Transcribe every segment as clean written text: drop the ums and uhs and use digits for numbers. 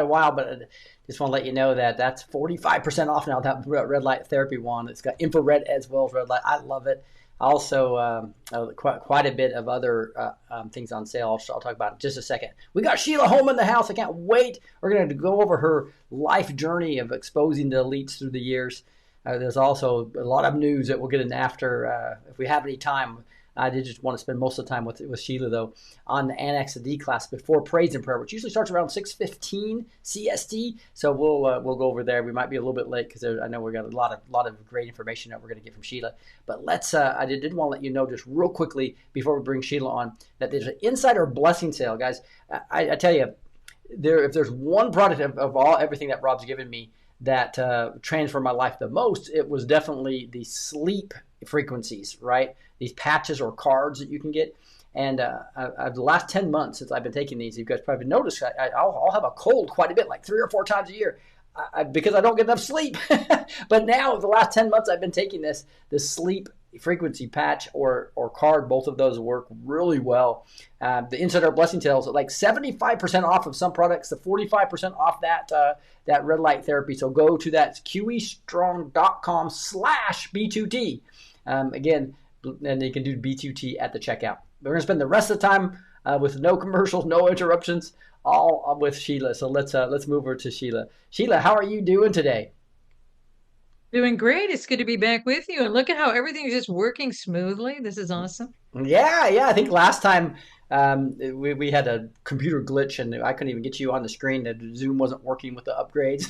a while, but I just want to let you know that that's 45% off now. That red light therapy one. It's got infrared as well as red light. I love it. Also, quite a bit of other things on sale. I'll talk about it in just a second. We got Sheila Holm in the house. I can't wait. We're going to go over her life journey of exposing the elites through the years. There's also a lot of news that we'll get in after if we have any time. I did just want to spend most of the time with Sheila, though, on the Annex D class before praise and prayer, which usually starts around 6:15 CST. So we'll go over there. We might be a little bit late because I know we got a lot of great information that we're going to get from Sheila. But let's I did want to let you know just real quickly before we bring Sheila on that there's an insider blessing sale, guys. I tell you, if there's one product of everything that Rob's given me that transformed my life the most, it was definitely the sleep frequencies, right? These patches or cards that you can get. And the last 10 months since I've been taking these, you guys probably noticed I'll have a cold quite a bit, like 3 or 4 times a year, because I don't get enough sleep. But now, the last 10 months, I've been taking this sleep frequency patch or card. Both of those work really well. The Insider Blessing Tales, like 75% off of some products, the 45% off that red light therapy. So go to that qestrong.com/B2T. Again, and you can do B2T at the checkout. We're going to spend the rest of the time with no commercials, no interruptions, all with Sheila. So let's move over to Sheila. Sheila, how are you doing today? Doing great. It's good to be back with you. And look at how everything is just working smoothly. This is awesome. Yeah. I think last time we had a computer glitch and I couldn't even get you on the screen. The Zoom wasn't working with the upgrades.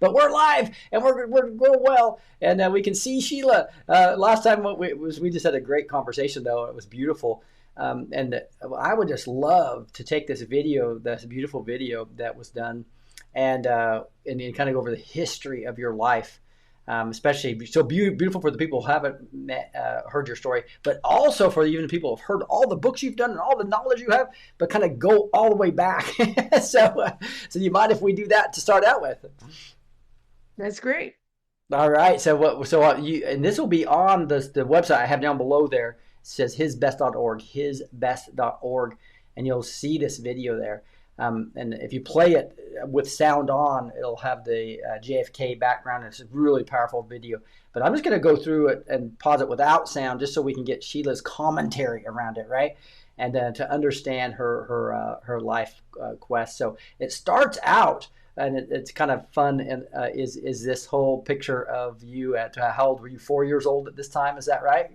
But we're live and we're going well. And we can see Sheila. Last time we just had a great conversation, though. It was beautiful. And I would just love to take this beautiful video that was done, and kind of go over the history of your life. Especially so beautiful for the people who haven't heard your story, but also for even the people who've heard all the books you've done and all the knowledge you have, but kind of go all the way back. So you mind if we do that to start out with? That's great. All right. And this will be on the website I have down below there. It says hisbest.org, and you'll see this video there. And if you play it with sound on, it'll have the JFK background. It's a really powerful video. But I'm just going to go through it and pause it without sound just so we can get Sheila's commentary around it, right? And to understand her life quest. So it starts out, and it's kind of fun. And is this whole picture of you at how old were you? 4 years old at this time? Is that right?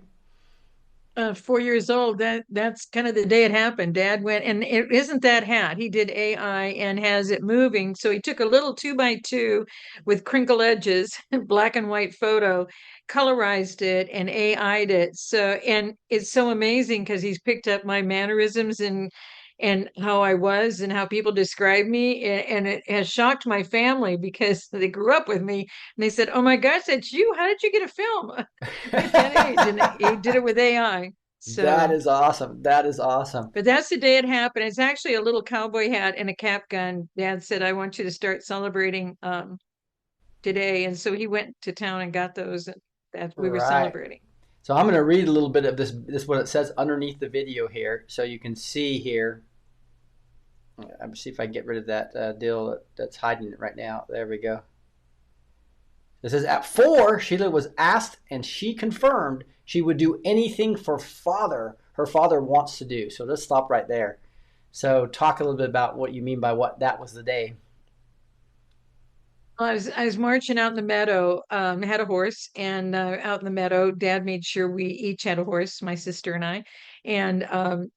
4 years old. That's kind of the day it happened. Dad went, and it isn't that hat. He did AI and has it moving. So he took a little 2x2 with crinkle edges, black and white photo, colorized it, and AI'd it. And it's so amazing because he's picked up my mannerisms and how I was and how people describe me. And it has shocked my family because they grew up with me and they said, "Oh my gosh, that's you. How did you get a film at that age?" And he did it with AI. That So, is awesome. That is awesome. but that's the day it happened. It's actually a little cowboy hat and a cap gun. Dad said, "I want you to start celebrating today." And so he went to town and got those that we were Right. celebrating. So I'm going to read a little bit of this what it says underneath the video here, so you can see here. I'm see if I can get rid of that deal that's hiding it right now. There we go. It says at 4, Sheila was asked, and she confirmed she would do anything for father. Her father wants to do. So let's stop right there. So talk a little bit about what you mean by what that was the day. I was marching out in the meadow. Had a horse, and out in the meadow, Dad made sure we each had a horse, my sister and I. And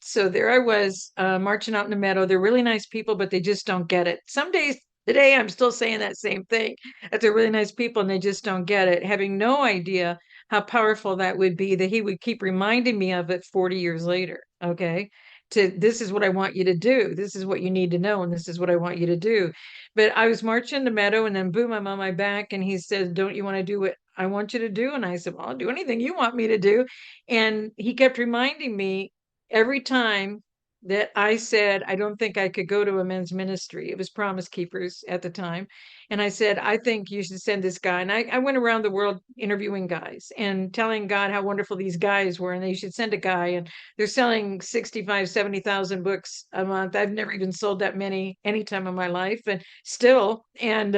so there I was marching out in the meadow. They're really nice people, but they just don't get it. Some days today, I'm still saying that same thing. That they're really nice people, and they just don't get it. Having no idea how powerful that would be. That he would keep reminding me of it 40 years later. Okay. This is what I want you to do. This is what you need to know, and this is what I want you to do. But I was marching the meadow, and then boom, I'm on my back, and he said, "Don't you want to do what I want you to do?" And I said, "Well, I'll do anything you want me to do." And he kept reminding me every time. that I said, I don't think I could go to a men's ministry. It was Promise Keepers at the time. And I said, I think you should send this guy. And I went around the world interviewing guys and telling God how wonderful these guys were. And they should send a guy. And they're selling 65, 70,000 books a month. I've never even sold that many any time in my life. And still, and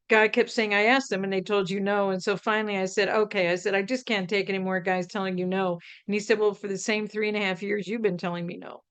God kept saying, I asked them and they told you no. And so finally I said, okay, I said, I just can't take any more guys telling you no. And he said, well, for the same 3.5 years, you've been telling me no.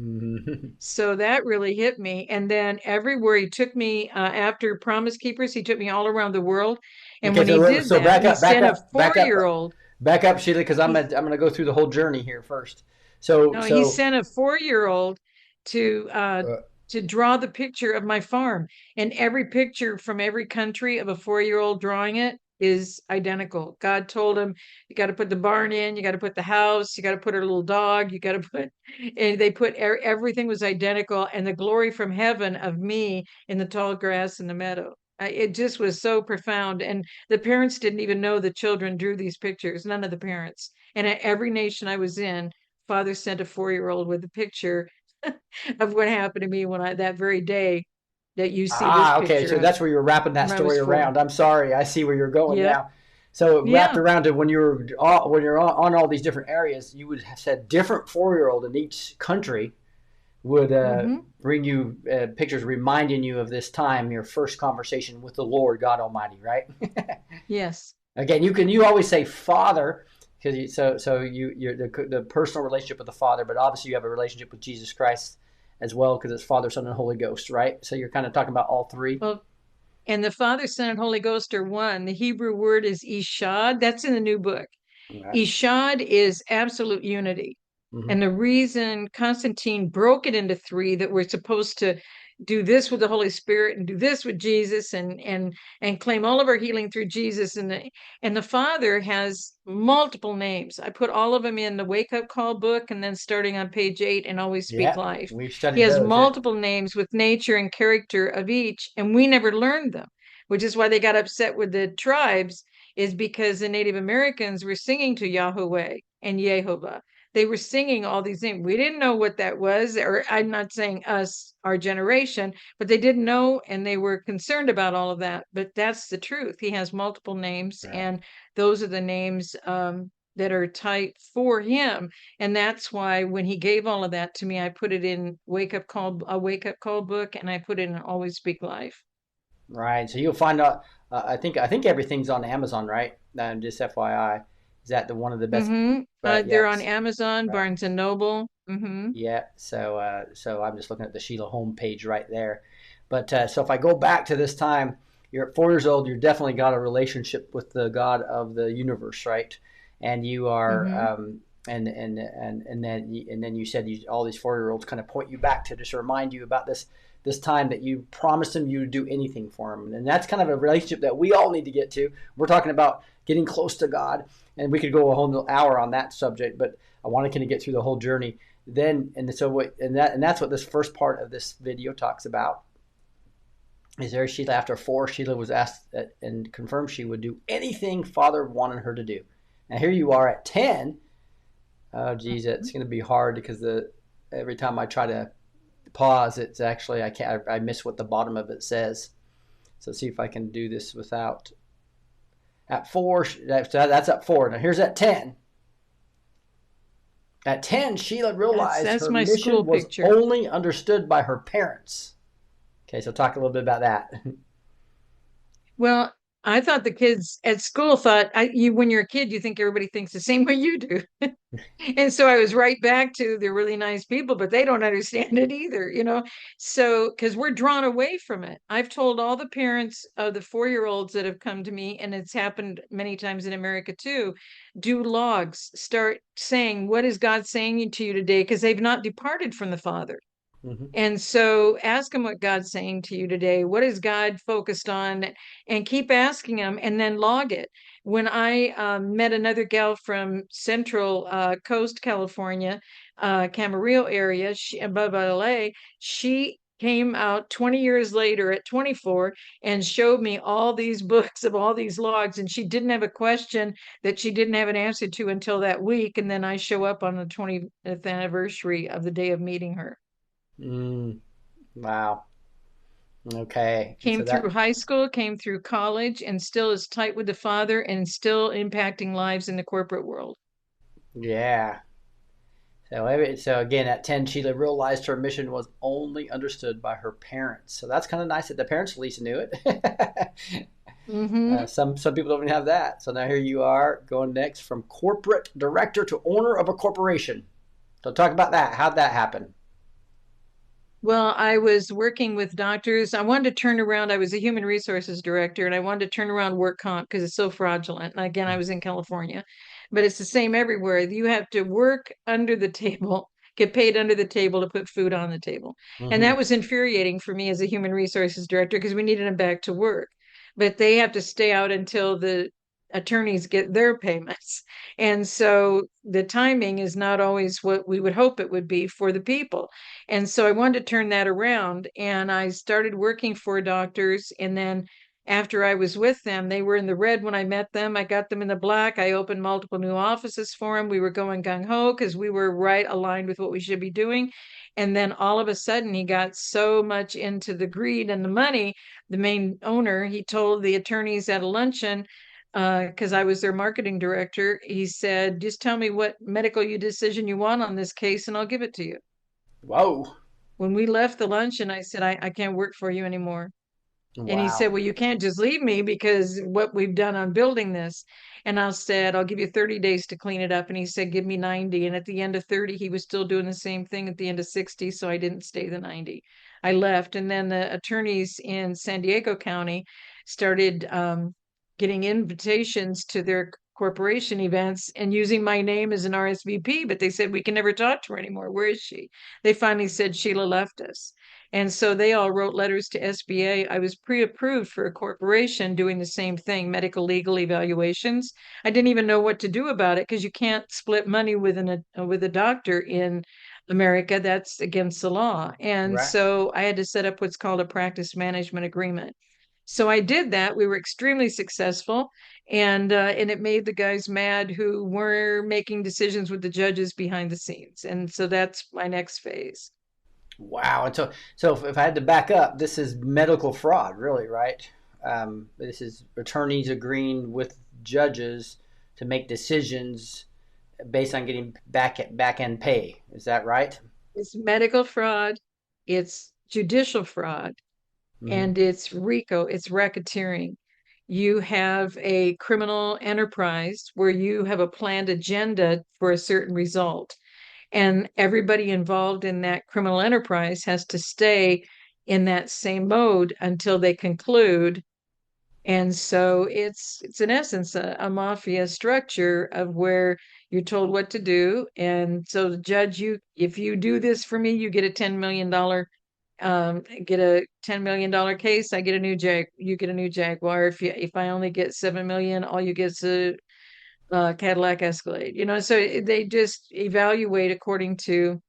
Mhm. So that really hit me. And then everywhere he took me after Promise Keepers, he took me all around the world. And Okay, when he so did so that, back he up, back sent a up, back up, 4 year old. back up, Sheila, because I'm He gonna I'm gonna go through the whole journey here first. So no, he so sent a 4 year old to uh, uh, to draw the picture of my farm. And every picture from every country of a 4 year old drawing it is identical. God told him, you got to put the barn in, you got to put the house, you got to put a little dog, you got to put, and they put everything was identical. And the glory from heaven of me in the tall grass in the meadow. It just was so profound. And the parents didn't even know the children drew these pictures, none of the parents. And at every nation I was in, father sent a 4 year old with a picture of what happened to me when I that very day that you see this okay, picture so of that's where you're wrapping that when I was story 4. around. I'm sorry, I see where you're going Yeah. now. So it wrapped Yeah. around to when you're on all these different areas, you would have said different 4 year old in each country would Hmm. bring you pictures reminding you of this time, your first conversation with the Lord God Almighty, right? Yes. Again, you always say Father because you're the personal relationship with the Father, but obviously you have a relationship with Jesus Christ as well because it's Father, Son, and Holy Ghost, right? So you're kind of talking about all three. Well, and the Father, Son, and Holy Ghost are one. The Hebrew word is ishad. That's in the new book. Right. Ishad is absolute unity. Mm-hmm. And the reason Constantine broke it into three, that we're supposed to do this with the Holy Spirit and do this with Jesus and claim all of our healing through Jesus. And the Father has multiple names. I put all of them in the Wake Up Call book, and then starting on page 8 and Always Speak Yeah, Life. we've He studied has those. Yeah. multiple names with nature and character of each, and we never learned them, which is why they got upset with the tribes, is because the Native Americans were singing to Yahweh and Yehovah. They were singing all these things. We didn't know what that was, or I'm not saying us, our generation, but they didn't know, and they were concerned about all of that. But that's the truth. He has multiple names, Right. and those are the names that are tight for him. And that's why when he gave all of that to me, I put it in a Wake Up Call book, and I put it in Always Speak Life. Right. So you'll find out. I think everything's on Amazon, right? Just FYI, is that the one of the best? Mm-hmm. Right. They're on Yes. Amazon, Right. Barnes and Noble. Mm-hmm. Yeah. So I'm just looking at the Sheila Holm page right there. But so if I go back to this time, you're at 4 years old. You're definitely got a relationship with the God of the universe, right? And you are, Mm-hmm. and then you said all these 4 year olds kind of point you back to just remind you about this time that you promised him you would do anything for him, and that's kind of a relationship that we all need to get to. We're talking about getting close to God, and we could go a whole hour on that subject, but I want to kind of get through the whole journey then. And so what and that's what this first part of this video talks about. Is there Sheila after 4? Sheila was asked and confirmed she would do anything Father wanted her to do. Now here you are at 10. Oh geez, it's going to be hard because every time I try to pause, it's actually I miss what the bottom of it says. So see if I can do this without at 4. That's at 4. Now here's at 10. At 10, Sheila realized That's her my mission school was picture. only understood by her parents. Okay, so talk a little bit about that. Well, I thought the kids at school thought when you're a kid, you think everybody thinks the same way you do. And so I was right back to the really nice people, but they don't understand it either. So, because we're drawn away from it. I've told all the parents of the 4 year olds that have come to me, and it's happened many times in America too, do logs, start saying, what is God saying to you today? Because they've not departed from the Father. Mm-hmm. And so ask him what God's saying to you today. What is God focused on? And keep asking him and then log it. When I met another gal from Central Coast, California, Camarillo area, above LA, she came out 20 years later at 24 and showed me all these books of all these logs. And she didn't have a question that she didn't have an answer to until that week. And then I show up on the 20th anniversary of the day of meeting her. Mm, wow. Okay. And Came so through that, high school, came through college, and still is tight with the father and still impacting lives in the corporate world. yeah. So again, at 10, Sheila realized her mission was only understood by her parents. So that's kind of nice that the parents at least knew it. Mm-hmm. Some people don't even have that. So now here you are going next from corporate director to owner of a corporation. So talk about that. How'd that happen? Well, I was working with doctors. I wanted to turn around. I was a human resources director, and I wanted to turn around work comp because it's so fraudulent. And again, I was in California, but it's the same everywhere. You have to work under the table, get paid under the table to put food on the table. And that Mm-hmm. was infuriating for me as a human resources director because we needed them back to work. But they have to stay out until the attorneys get their payments. And so the timing is not always what we would hope it would be for the people. And so I wanted to turn that around. And I started working for doctors. And then after I was with them, they were in the red when I met them. I got them in the black. I opened multiple new offices for them. We were going gung ho because we were right aligned with what we should be doing. And then all of a sudden, he got so much into the greed and the money. The main owner, he told the attorneys at a luncheon, because I was their marketing director, he said, just tell me what medical decision you want on this case and I'll give it to you. Whoa. When we left the luncheon, I said, I can't work for you anymore. And he said, Wow. well, you can't just leave me because what we've done on building this. And I said, I'll give you 30 days to clean it up. And he said, give me 90. And at the end of 30, he was still doing the same thing at the end of 60. So I didn't stay the 90. I left. And then the attorneys in San Diego County started getting invitations to their corporation events and using my name as an RSVP. But they said, we can never talk to her anymore. Where is she? They finally said, Sheila left us. And so they all wrote letters to SBA. I was pre-approved for a corporation doing the same thing, medical legal evaluations. I didn't even know what to do about it because you can't split money with a doctor in America. That's against the law. And Right. so I had to set up what's called a practice management agreement. So I did that. We were extremely successful, and it made the guys mad who were making decisions with the judges behind the scenes. And so that's my next phase. Wow. And so if I had to back up, this is medical fraud, really, right? This is attorneys agreeing with judges to make decisions based on getting back end pay. Is that right? It's medical fraud, it's judicial fraud, Mm-hmm. and it's RICO, it's racketeering. You have a criminal enterprise where you have a planned agenda for a certain result, and everybody involved in that criminal enterprise has to stay in that same mode until they conclude. And so it's in essence a mafia structure of where you're told what to do. And so the judge, you if you do this for me, you get a $10 million case. I get a new you get a new Jaguar. If I only get 7 million, all you get is a Cadillac Escalade. So they just evaluate according to,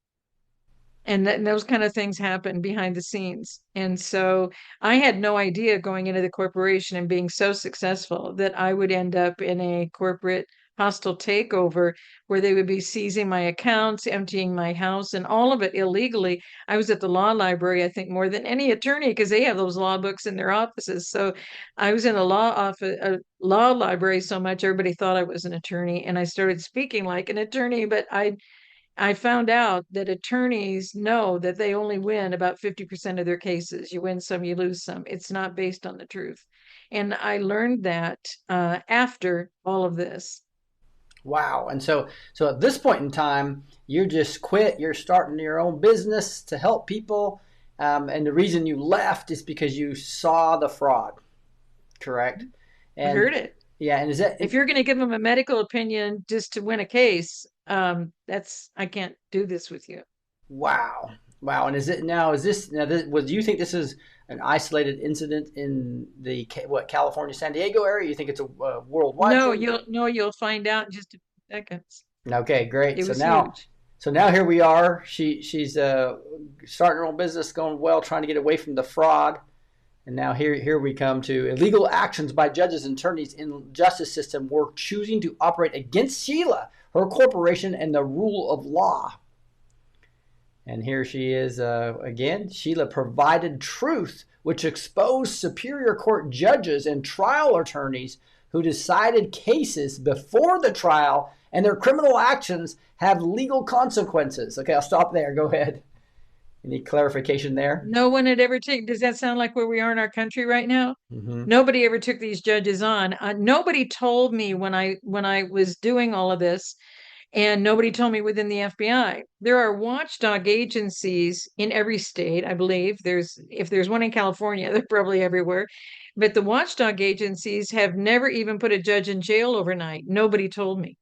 and those kind of things happen behind the scenes. And so I had no idea going into the corporation and being so successful that I would end up in a corporate hostile takeover where they would be seizing my accounts, emptying my house, and all of it illegally. I was at the law library, I think, more than any attorney because they have those law books in their offices. So I was in a law library so much everybody thought I was an attorney, and I started speaking like an attorney, but I found out that attorneys know that they only win about 50% of their cases. You win some, you lose some. It's not based on the truth. And I learned that after all of this. Wow. And so at this point in time, you just quit. You're starting your own business to help people. And the reason you left is because you saw the fraud, correct? I And heard it. yeah, and is that If you're going to give them a medical opinion just to win a case, I can't do this with you. wow. Wow. And is this now do you think this is an isolated incident in the California, San Diego area? You think it's a worldwide No, thing? you'll find out in just a few seconds. Okay, great. It So was now huge. So now here we are. She's starting her own business, going well, trying to get away from the fraud. And now here we come to illegal actions by judges and attorneys in the justice system were choosing to operate against Sheila, her corporation, and the rule of law. And here she is again. Sheila provided truth, which exposed Superior Court judges and trial attorneys who decided cases before the trial, and their criminal actions have legal consequences. Okay, I'll stop there. Go ahead. Any clarification there? No one had ever taken, does that sound like where we are in our country right now? Mm-hmm. Nobody ever took these judges on. Nobody told me when I was doing all of this, and nobody told me within the FBI. There are watchdog agencies in every state, I believe. If there's one in California, they're probably everywhere. But the watchdog agencies have never even put a judge in jail overnight. Nobody told me.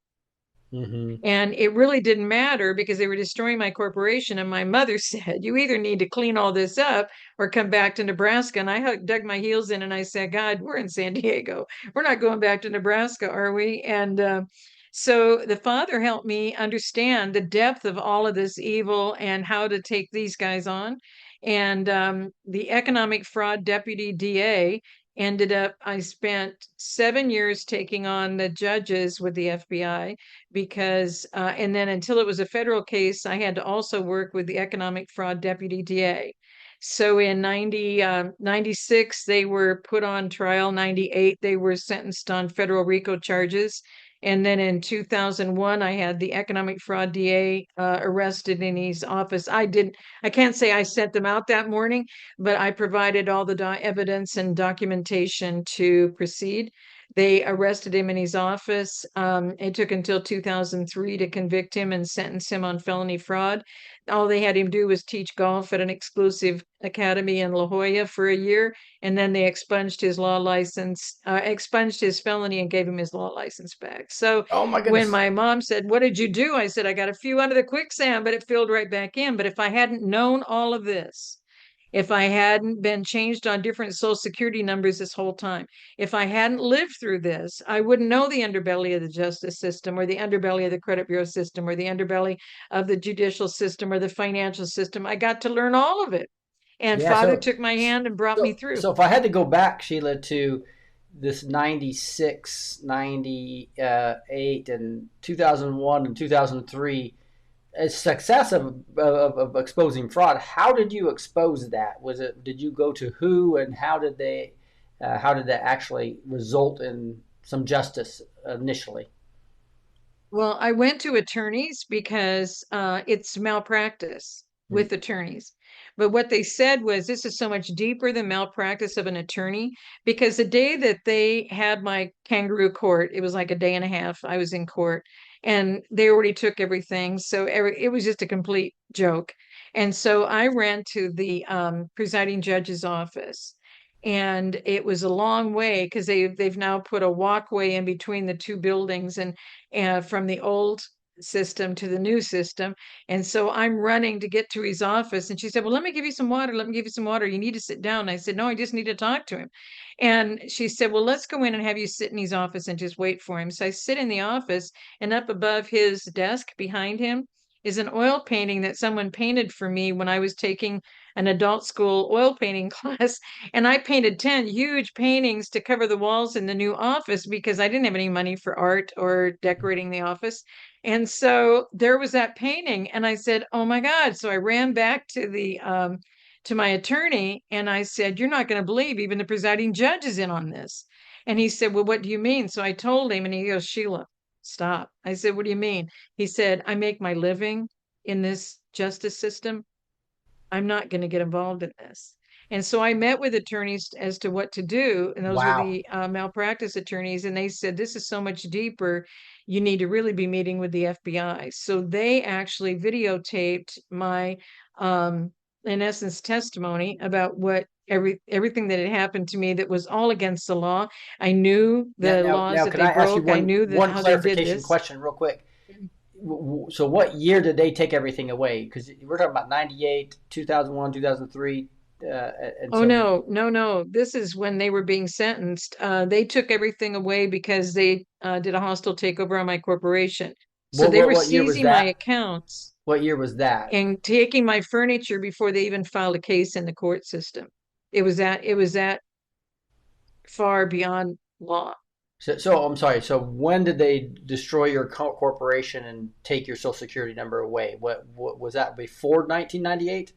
Mm-hmm. And it really didn't matter because they were destroying my corporation. And my mother said, you either need to clean all this up or come back to Nebraska. And I dug my heels in and I said, God, we're in San Diego. We're not going back to Nebraska, are we? And so the Father helped me understand the depth of all of this evil and how to take these guys on. And the economic fraud deputy DA ended up, I spent 7 years taking on the judges with the FBI because, and then until it was a federal case, I had to also work with the economic fraud deputy DA. So in 96, they were put on trial. 98, they were sentenced on federal RICO charges. And then in 2001, I had the economic fraud DA arrested in his office. I can't say I sent them out that morning, but I provided all the evidence and documentation to proceed. They arrested him in his office. It took until 2003 to convict him and sentence him on felony fraud. All they had him do was teach golf at an exclusive academy in La Jolla for a year, and then they expunged his law license, expunged his felony, and gave him his law license back. So Oh my when goodness. my mom said, "What did you do?" I said, "I got a few under the quicksand, but it filled right back in." But if I hadn't known all of this, if I hadn't been changed on different social security numbers this whole time, if I hadn't lived through this, I wouldn't know the underbelly of the justice system or the underbelly of the credit bureau system or the underbelly of the judicial system or the financial system. I got to learn all of it. And Yeah. Father took my hand and brought me through. So if I had to go back, Sheila, to this 96, 98, and 2001 and 2003, a success of exposing fraud. How did you expose that? Did you go to who, and how did that actually result in some justice initially? Well, I went to attorneys because it's malpractice Mm. with attorneys. But what they said was this is so much deeper than malpractice of an attorney because the day that they had my kangaroo court, it was like a day and a half I was in court and they already took everything. So it was just a complete joke. And so I ran to the presiding judge's office. And it was a long way because they've now put a walkway in between the two buildings, and from the old system to the new system. And so I'm running to get to his office. And she said, "Well, let me give you some water. Let me give you some water. You need to sit down." And I said, "No, I just need to talk to him." And she said, "Well, let's go in and have you sit in his office and just wait for him." So I sit in the office, and up above his desk behind him is an oil painting that someone painted for me when I was taking an adult school oil painting class. And I painted 10 huge paintings to cover the walls in the new office because I didn't have any money for art or decorating the office. And so there was that painting, and I said, "Oh my God." So I ran back to the to my attorney and I said, "You're not going to believe even the presiding judge is in on this." And he said, "Well, what do you mean?" So I told him, and he goes, "Sheila, stop." I said, "What do you mean?" He said, "I make my living in this justice system. I'm not going to get involved in this." And so I met with attorneys as to what to do. And those were Wow. the malpractice attorneys. And they said, "This is so much deeper. You need to really be meeting with the FBI." So they actually videotaped my, in essence, testimony about what everything that had happened to me that was all against the law. I knew the laws Now, that can they I ask you broke. I knew that one how they did clarification this. question, real quick? So, what year did they take everything away? Because we're talking about 98, 2001, 2003, and Oh so. no, no, no. This is when they were being sentenced. They took everything away because they did a hostile takeover on my corporation. So they were What year was seizing my that? accounts. What year was that? and taking my furniture before they even filed a case in the court system. It was that far beyond law. So I'm sorry. So when did they destroy your corporation and take your social security number away? What was that before 1998?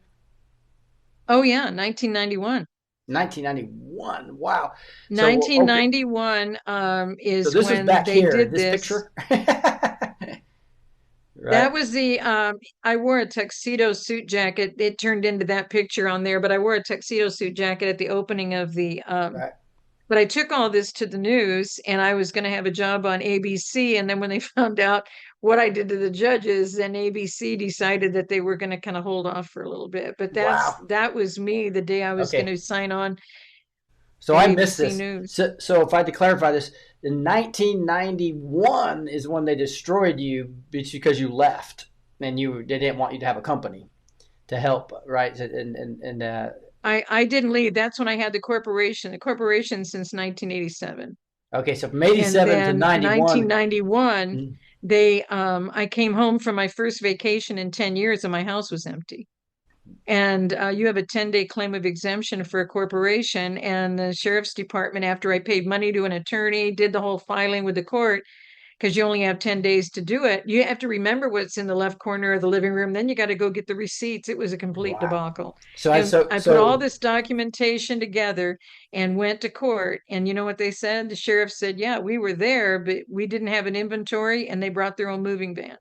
Oh yeah, 1991. 1991. Wow. So okay. 1991 So is this was when back they here. did This this. picture, That right? was the I wore a tuxedo suit jacket. It turned into that picture on there, but I wore a tuxedo suit jacket at the opening of the Right. but I took all this to the news and I was going to have a job on ABC. And then when they found out what I did to the judges, then ABC decided that they were going to kind of hold off for a little bit. But Wow. that was me the day I was going Okay. to sign on So the I missed ABC this. News. So if I had to clarify this, in 1991 is when they destroyed you because you left and they didn't want you to have a company to help, right? And I didn't leave. That's when I had the corporation since 1987. okay, so from And 87 to then 91. 1991, Mm, I came home from my first vacation in 10 years and my house was empty. And you have a 10-day claim of exemption for a corporation. And the sheriff's department, after I paid money to an attorney, did the whole filing with the court, because you only have 10 days to do it. You have to remember what's in the left corner of the living room. Then you got to go get the receipts. It was a complete wow. debacle. So I And so I put all so this documentation together and went to court. And you know what they said? The sheriff said, yeah, we were there, but we didn't have an inventory and they brought their own moving van.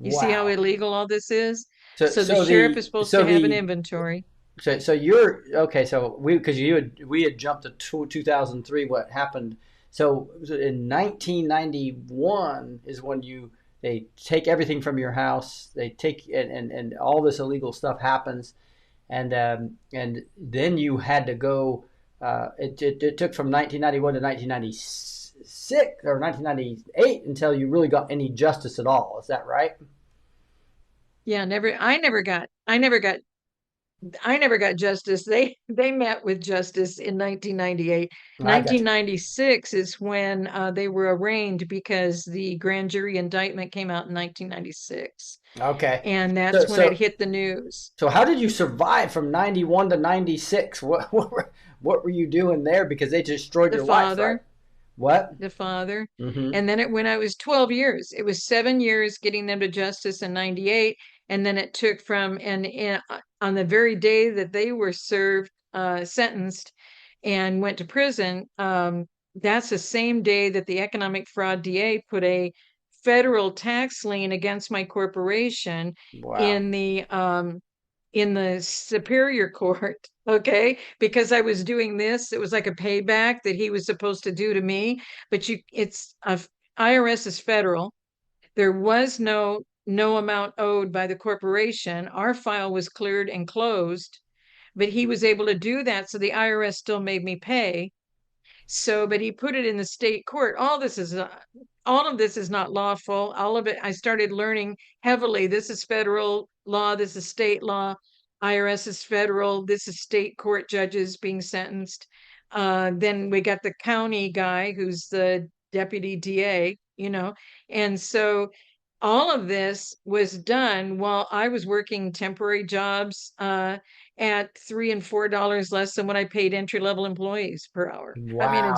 You see how wow. illegal all this is? So So the so sheriff the is supposed so to have an the inventory. so you're okay. So we had jumped to 2003. What happened? So in 1991 is when they take everything from your house. They take and all this illegal stuff happens, and then you had to go. It took from 1991 to 1996 or 1998 until you really got any justice at all. Is that right? Yeah, I never got justice. They met with justice in 1998. I got you. 1996 is when they were arraigned because the grand jury indictment came out in 1996, Okay. and So that's when it so hit the news. So how did you survive from 91 to 96? What were you doing there? Because they destroyed The your life, right? father, What? the father, Mm-hmm. and then when I was 12 years, it was 7 years getting them to justice in 98, and then it took from and on the very day that they were sentenced and went to prison, that's the same day that the economic fraud DA put a federal tax lien against my corporation Wow. in the Superior Court, okay? Because I was doing this, it was like a payback that he was supposed to do to me. But IRS is federal. There was no amount owed by the corporation. Our file was cleared and closed, but he was able to do that, so the IRS still made me pay. So, but he put it in the state court. All of this is not lawful. All of it, I started learning heavily. This is federal law. This is state law. IRS is federal. This is state court judges being sentenced. Then we got the county guy who's the deputy DA. And so all of this was done while I was working temporary jobs at $3 and $4 less than what I paid entry level employees per hour. I mean, Wow.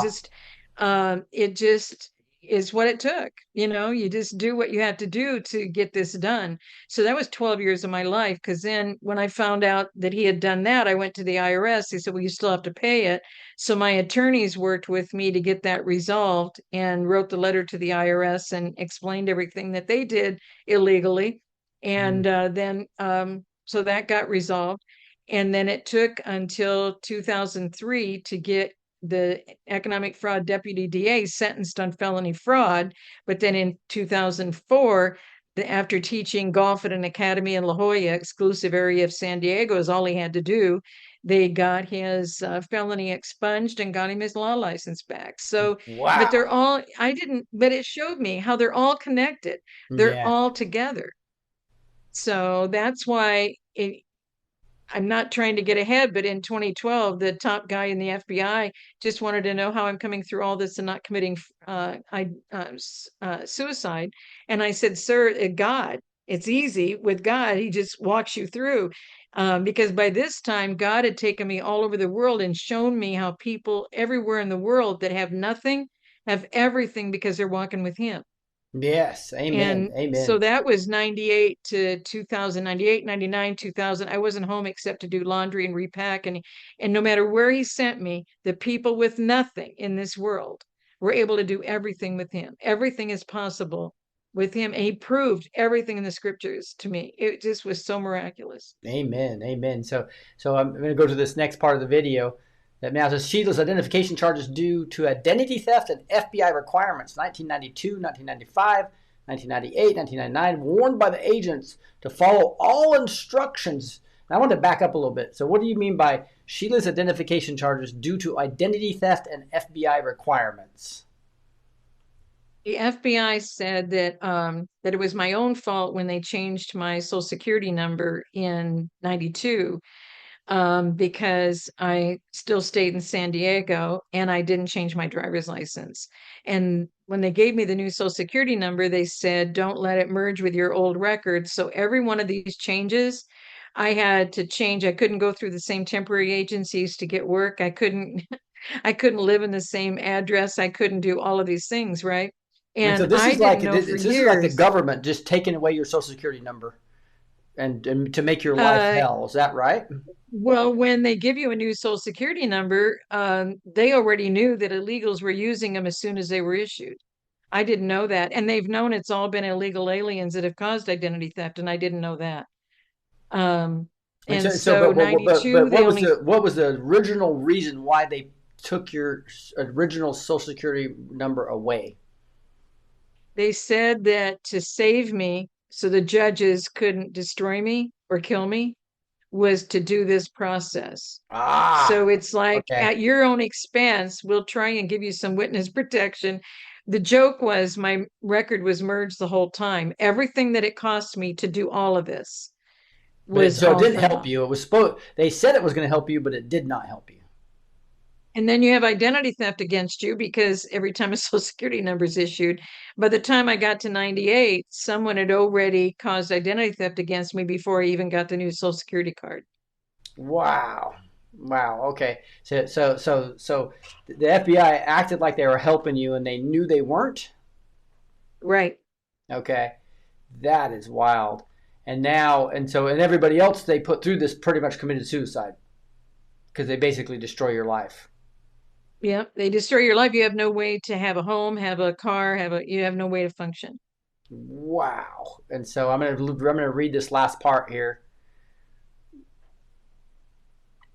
it just is what it took. You just do what you have to do to get this done. So that was 12 years of my life. Because then when I found out that he had done that, I went to the IRS. He said, well, you still have to pay it. So my attorneys worked with me to get that resolved and wrote the letter to the IRS and explained everything that they did illegally. Mm. And then, so that got resolved. And then it took until 2003 to get the economic fraud deputy DA sentenced on felony fraud. But then in 2004, after teaching golf at an academy in La Jolla, exclusive area of San Diego, is all he had to do. They got his felony expunged and got him his law license back. So, but Wow. but it showed me how they're all connected. They're Yeah. all together. So that's why I'm not trying to get ahead, but in 2012, the top guy in the FBI just wanted to know how I'm coming through all this and not committing suicide. And I said, sir, God, It's easy with God. He just walks you through. Because by this time, God had taken me all over the world and shown me how people everywhere in the world that have nothing have everything because they're walking with Him. Yes. Amen. And so Amen. that was 98 to 2000, 98, 99, 2000. I wasn't home except to do laundry and repack. And no matter where He sent me, the people with nothing in this world were able to do everything with Him. Everything is possible with Him. And He proved everything in the scriptures to me. It just was so miraculous. Amen. Amen. So I'm going to go to this next part of the video that now says Sheila's identification charges due to identity theft and FBI requirements 1992, 1995, 1998, 1999, warned by the agents to follow all instructions. Now, I want to back up a little bit. So what do you mean by Sheila's identification charges due to identity theft and FBI requirements? The FBI said that it was my own fault when they changed my social security number in 92, because I still stayed in San Diego and I didn't change my driver's license. And when they gave me the new social security number, they said, don't let it merge with your old records. So every one of these changes, I had to change. I couldn't go through the same temporary agencies to get work. I couldn't, I couldn't live in the same address. I couldn't do all of these things, right? And so And I didn't know for this is like the years. government just taking away your social security number and to make your life Uh, hell. Is that right? Well, when they give you a new social security number, they already knew that illegals were using them as soon as they were issued. I didn't know that. And they've known it's all been illegal aliens that have caused identity theft, and I didn't know that. Um, And and so but 92, they only what was the original reason why they took your original social security number away? they said that to save me so the judges couldn't destroy me or kill me was to do this process. Ah, So it's like okay. at your own expense, we'll try and give you some witness protection. The joke was my record was merged the whole time. Everything that it cost me to do all of this But was so it all didn't for help naught. you. It was supposed. They said it was going to help you, but it did not help you. And then you have identity theft against you because every time a social security number is issued, by the time I got to 98, someone had already caused identity theft against me before I even got the new social security card. Wow. Wow. Okay. So the FBI acted like they were helping you, and they knew they weren't. Right. Okay. That is wild. And now, and everybody else they put through this pretty much committed suicide because they basically destroy your life. Yeah. They destroy your life. You have no way to have a home, have a car, you have no way to function. Wow. And so I'm gonna read this last part here.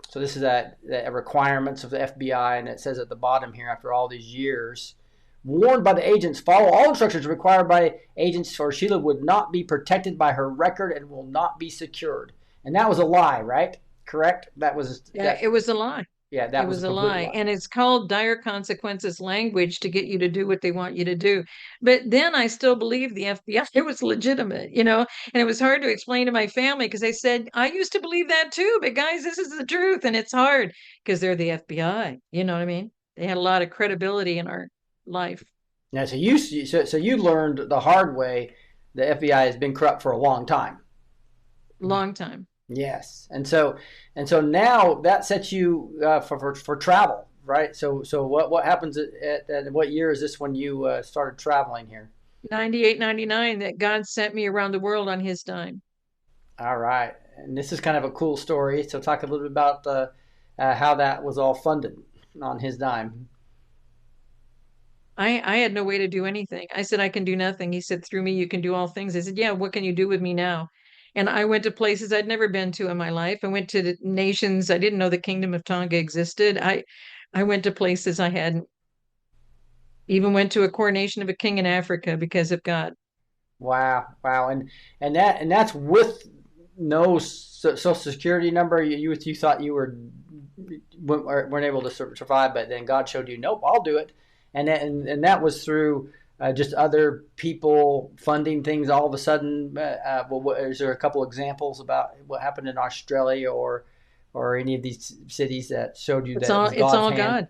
So this is a requirements of the FBI, and it says at the bottom here, after all these years, warned by the agents, follow all instructions required by agents, or Sheila would not be protected by her record and will not be secured. And that was a lie, right? Correct. That was Yeah, that. it was a lie. Yeah, It that was a was a complete lie. lie. And it's called dire consequences language to get you to do what they want you to do. But then I still believe the FBI was legitimate, and it was hard to explain to my family because they said, I used to believe that too, but guys, this is the truth. And it's hard because they're the FBI. You know what I mean? They had a lot of credibility in our life. Now, so you learned the hard way. The FBI has been corrupt for a long time. Long time. Yes, and so now that sets you for travel, right? So what happens at what year is this when you started traveling here? 98, 99 that God sent me around the world on his dime. All right, and this is kind of a cool story. So talk a little bit about how that was all funded on his dime. I had no way to do anything. I said, I can do nothing. He said, through me, you can do all things. I said, yeah, what can you do with me now? And I went to places I'd never been to in my life. I went to the nations. I didn't know the Kingdom of Tonga existed. I went to places I hadn't even went to a coronation of a king in Africa because of God. Wow, wow, and that's with no social security number. You thought you weren't able to survive, but then God showed you, nope, I'll do it, and that was through just other people funding things. All of a sudden, is there a couple examples about what happened in Australia or any of these cities that showed you It's that it all was it's God's all hand? God.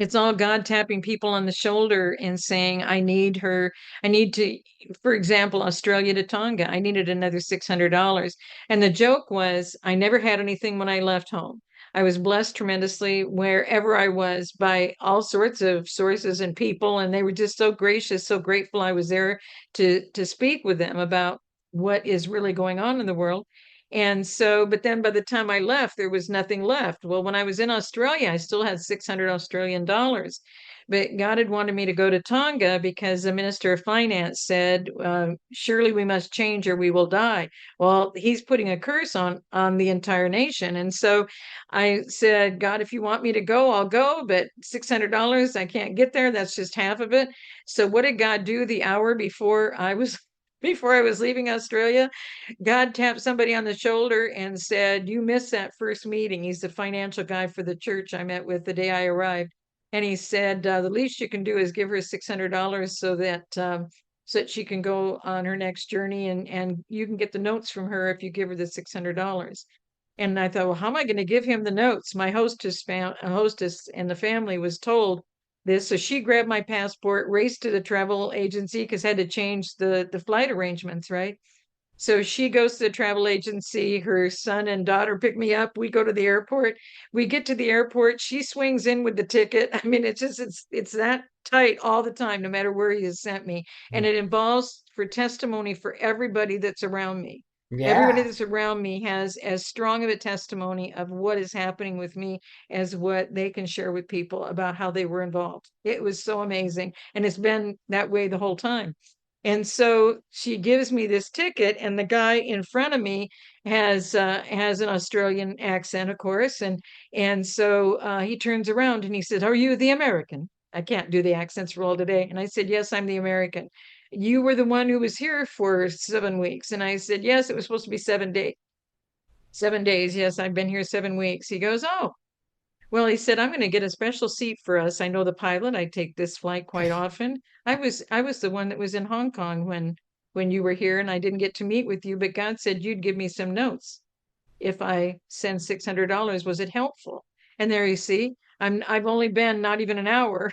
It's all God tapping people on the shoulder and saying, I need her. I need to, for example, Australia to Tonga. I needed another $600. And the joke was, I never had anything when I left home. I was blessed tremendously wherever I was by all sorts of sources and people. And they were just so gracious, so grateful I was there to speak with them about what is really going on in the world. And so, but then by the time I left, there was nothing left. Well, when I was in Australia, I still had 600 Australian dollars. But God had wanted me to go to Tonga because the Minister of Finance said, surely we must change or we will die. Well, he's putting a curse on the entire nation. And so I said, God, if you want me to go, I'll go. But $600, I can't get there. That's just half of it. So what did God do the hour before I was before I was leaving Australia? God tapped somebody on the shoulder and said, you missed that first meeting. He's the financial guy for the church I met with the day I arrived. And he said, the least you can do is give her $600 so that she can go on her next journey, and you can get the notes from her if you give her the $600. And I thought, well, how am I going to give him the notes? My hostess and the family was told this. So she grabbed my passport, raced to the travel agency because I had to change the flight arrangements, right? So she goes to the travel agency. Her son and daughter pick me up. We go to the airport. We get to the airport. She swings in with the ticket. I mean, it's that tight all the time, no matter where he has sent me. And it involves for testimony for everybody that's around me. Everybody Yeah. that's around me has as strong of a testimony of what is happening with me as what they can share with people about how they were involved. It was so amazing. And it's been that way the whole time. And so she gives me this ticket, and the guy in front of me has an Australian accent, of course, and so he turns around and he says, "Are you the American?" I can't do the accents for all today, and I said, "Yes, I'm the American." You were the one who was here for 7 weeks, and I said, "Yes, it was supposed to be 7 days." 7 days, yes, I've been here 7 weeks. He goes, "Oh, well," he said, "I'm going to get a special seat for us. I know the pilot. I take this flight quite often. I was the one that was in Hong Kong when you were here, and I didn't get to meet with you, but God said you'd give me some notes if I send $600. Was it helpful?" And there you see, I've only been not even an hour,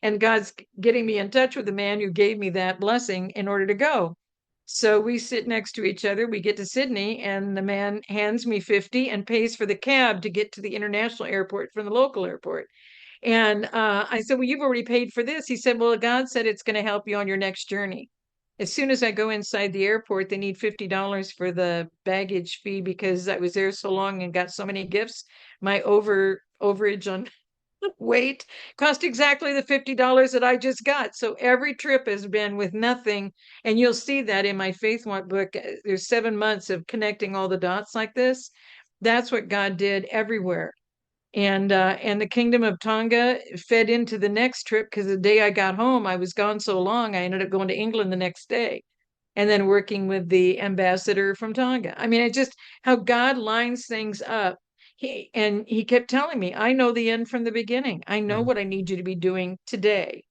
and God's getting me in touch with the man who gave me that blessing in order to go. So we sit next to each other. We get to Sydney, and the man hands me 50 and pays for the cab to get to the international airport from the local airport. And I said, "Well, you've already paid for this." He said, "Well, God said it's going to help you on your next journey." As soon as I go inside the airport, they need $50 for the baggage fee because I was there so long and got so many gifts. My overage on weight cost exactly the $50 that I just got. So every trip has been with nothing. And you'll see that in my Faith Walk book. There's 7 months of connecting all the dots like this. That's what God did everywhere. And the Kingdom of Tonga fed into the next trip because the day I got home, I was gone so long, I ended up going to England the next day and then working with the ambassador from Tonga. I mean, it just how God lines things up. He kept telling me, "I know the end from the beginning. I know Mhm. what I need you to be doing today."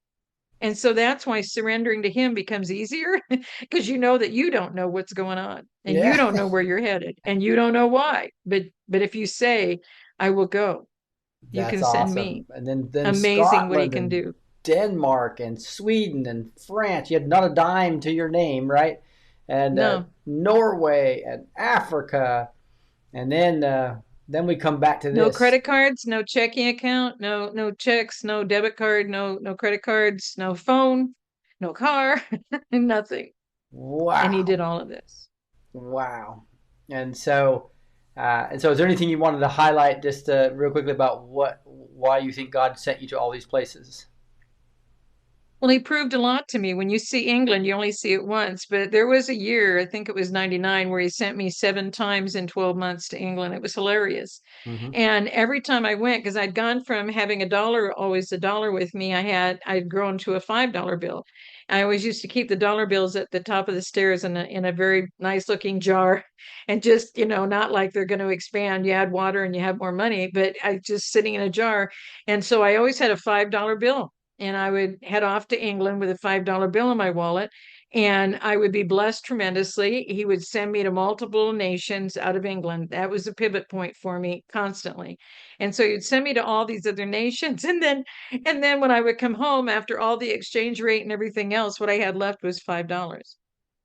And so that's why surrendering to him becomes easier because you know that you don't know what's going on and you Yeah. don't know where you're headed and you don't know why. But if you say, "I will go," you That's can send me. awesome. And then Amazing what he Scotland can and do. Denmark and Sweden and France. You had not a dime to your name, right? And No, Norway and Africa, and then we come back to no this. credit cards, no checking account, no checks, no debit card, no credit cards, no phone, no car, nothing. And he Wow, did all of this. wow. And so, is there anything you wanted to highlight just real quickly about why you think God sent you to all these places? Well, he proved a lot to me. When you see England, you only see it once, but there was a year, I think it was 99, where he sent me 7 times in 12 months to England. It was hilarious. Hmm. And every time I went, because I'd gone from having a dollar, always a dollar with me, I'd grown to a $5 bill. I always used to keep the dollar bills at the top of the stairs in a very nice looking jar, and just, not like they're going to expand. You add water and you have more money, but I just sitting in a jar. And so I always had a $5 bill, and I would head off to England with a $5 bill in my wallet. and I would be blessed tremendously. He would send me to multiple nations out of England. That was a pivot point for me constantly. And so he'd send me to all these other nations. And then when I would come home after all the exchange rate and everything else, what I had left was $5.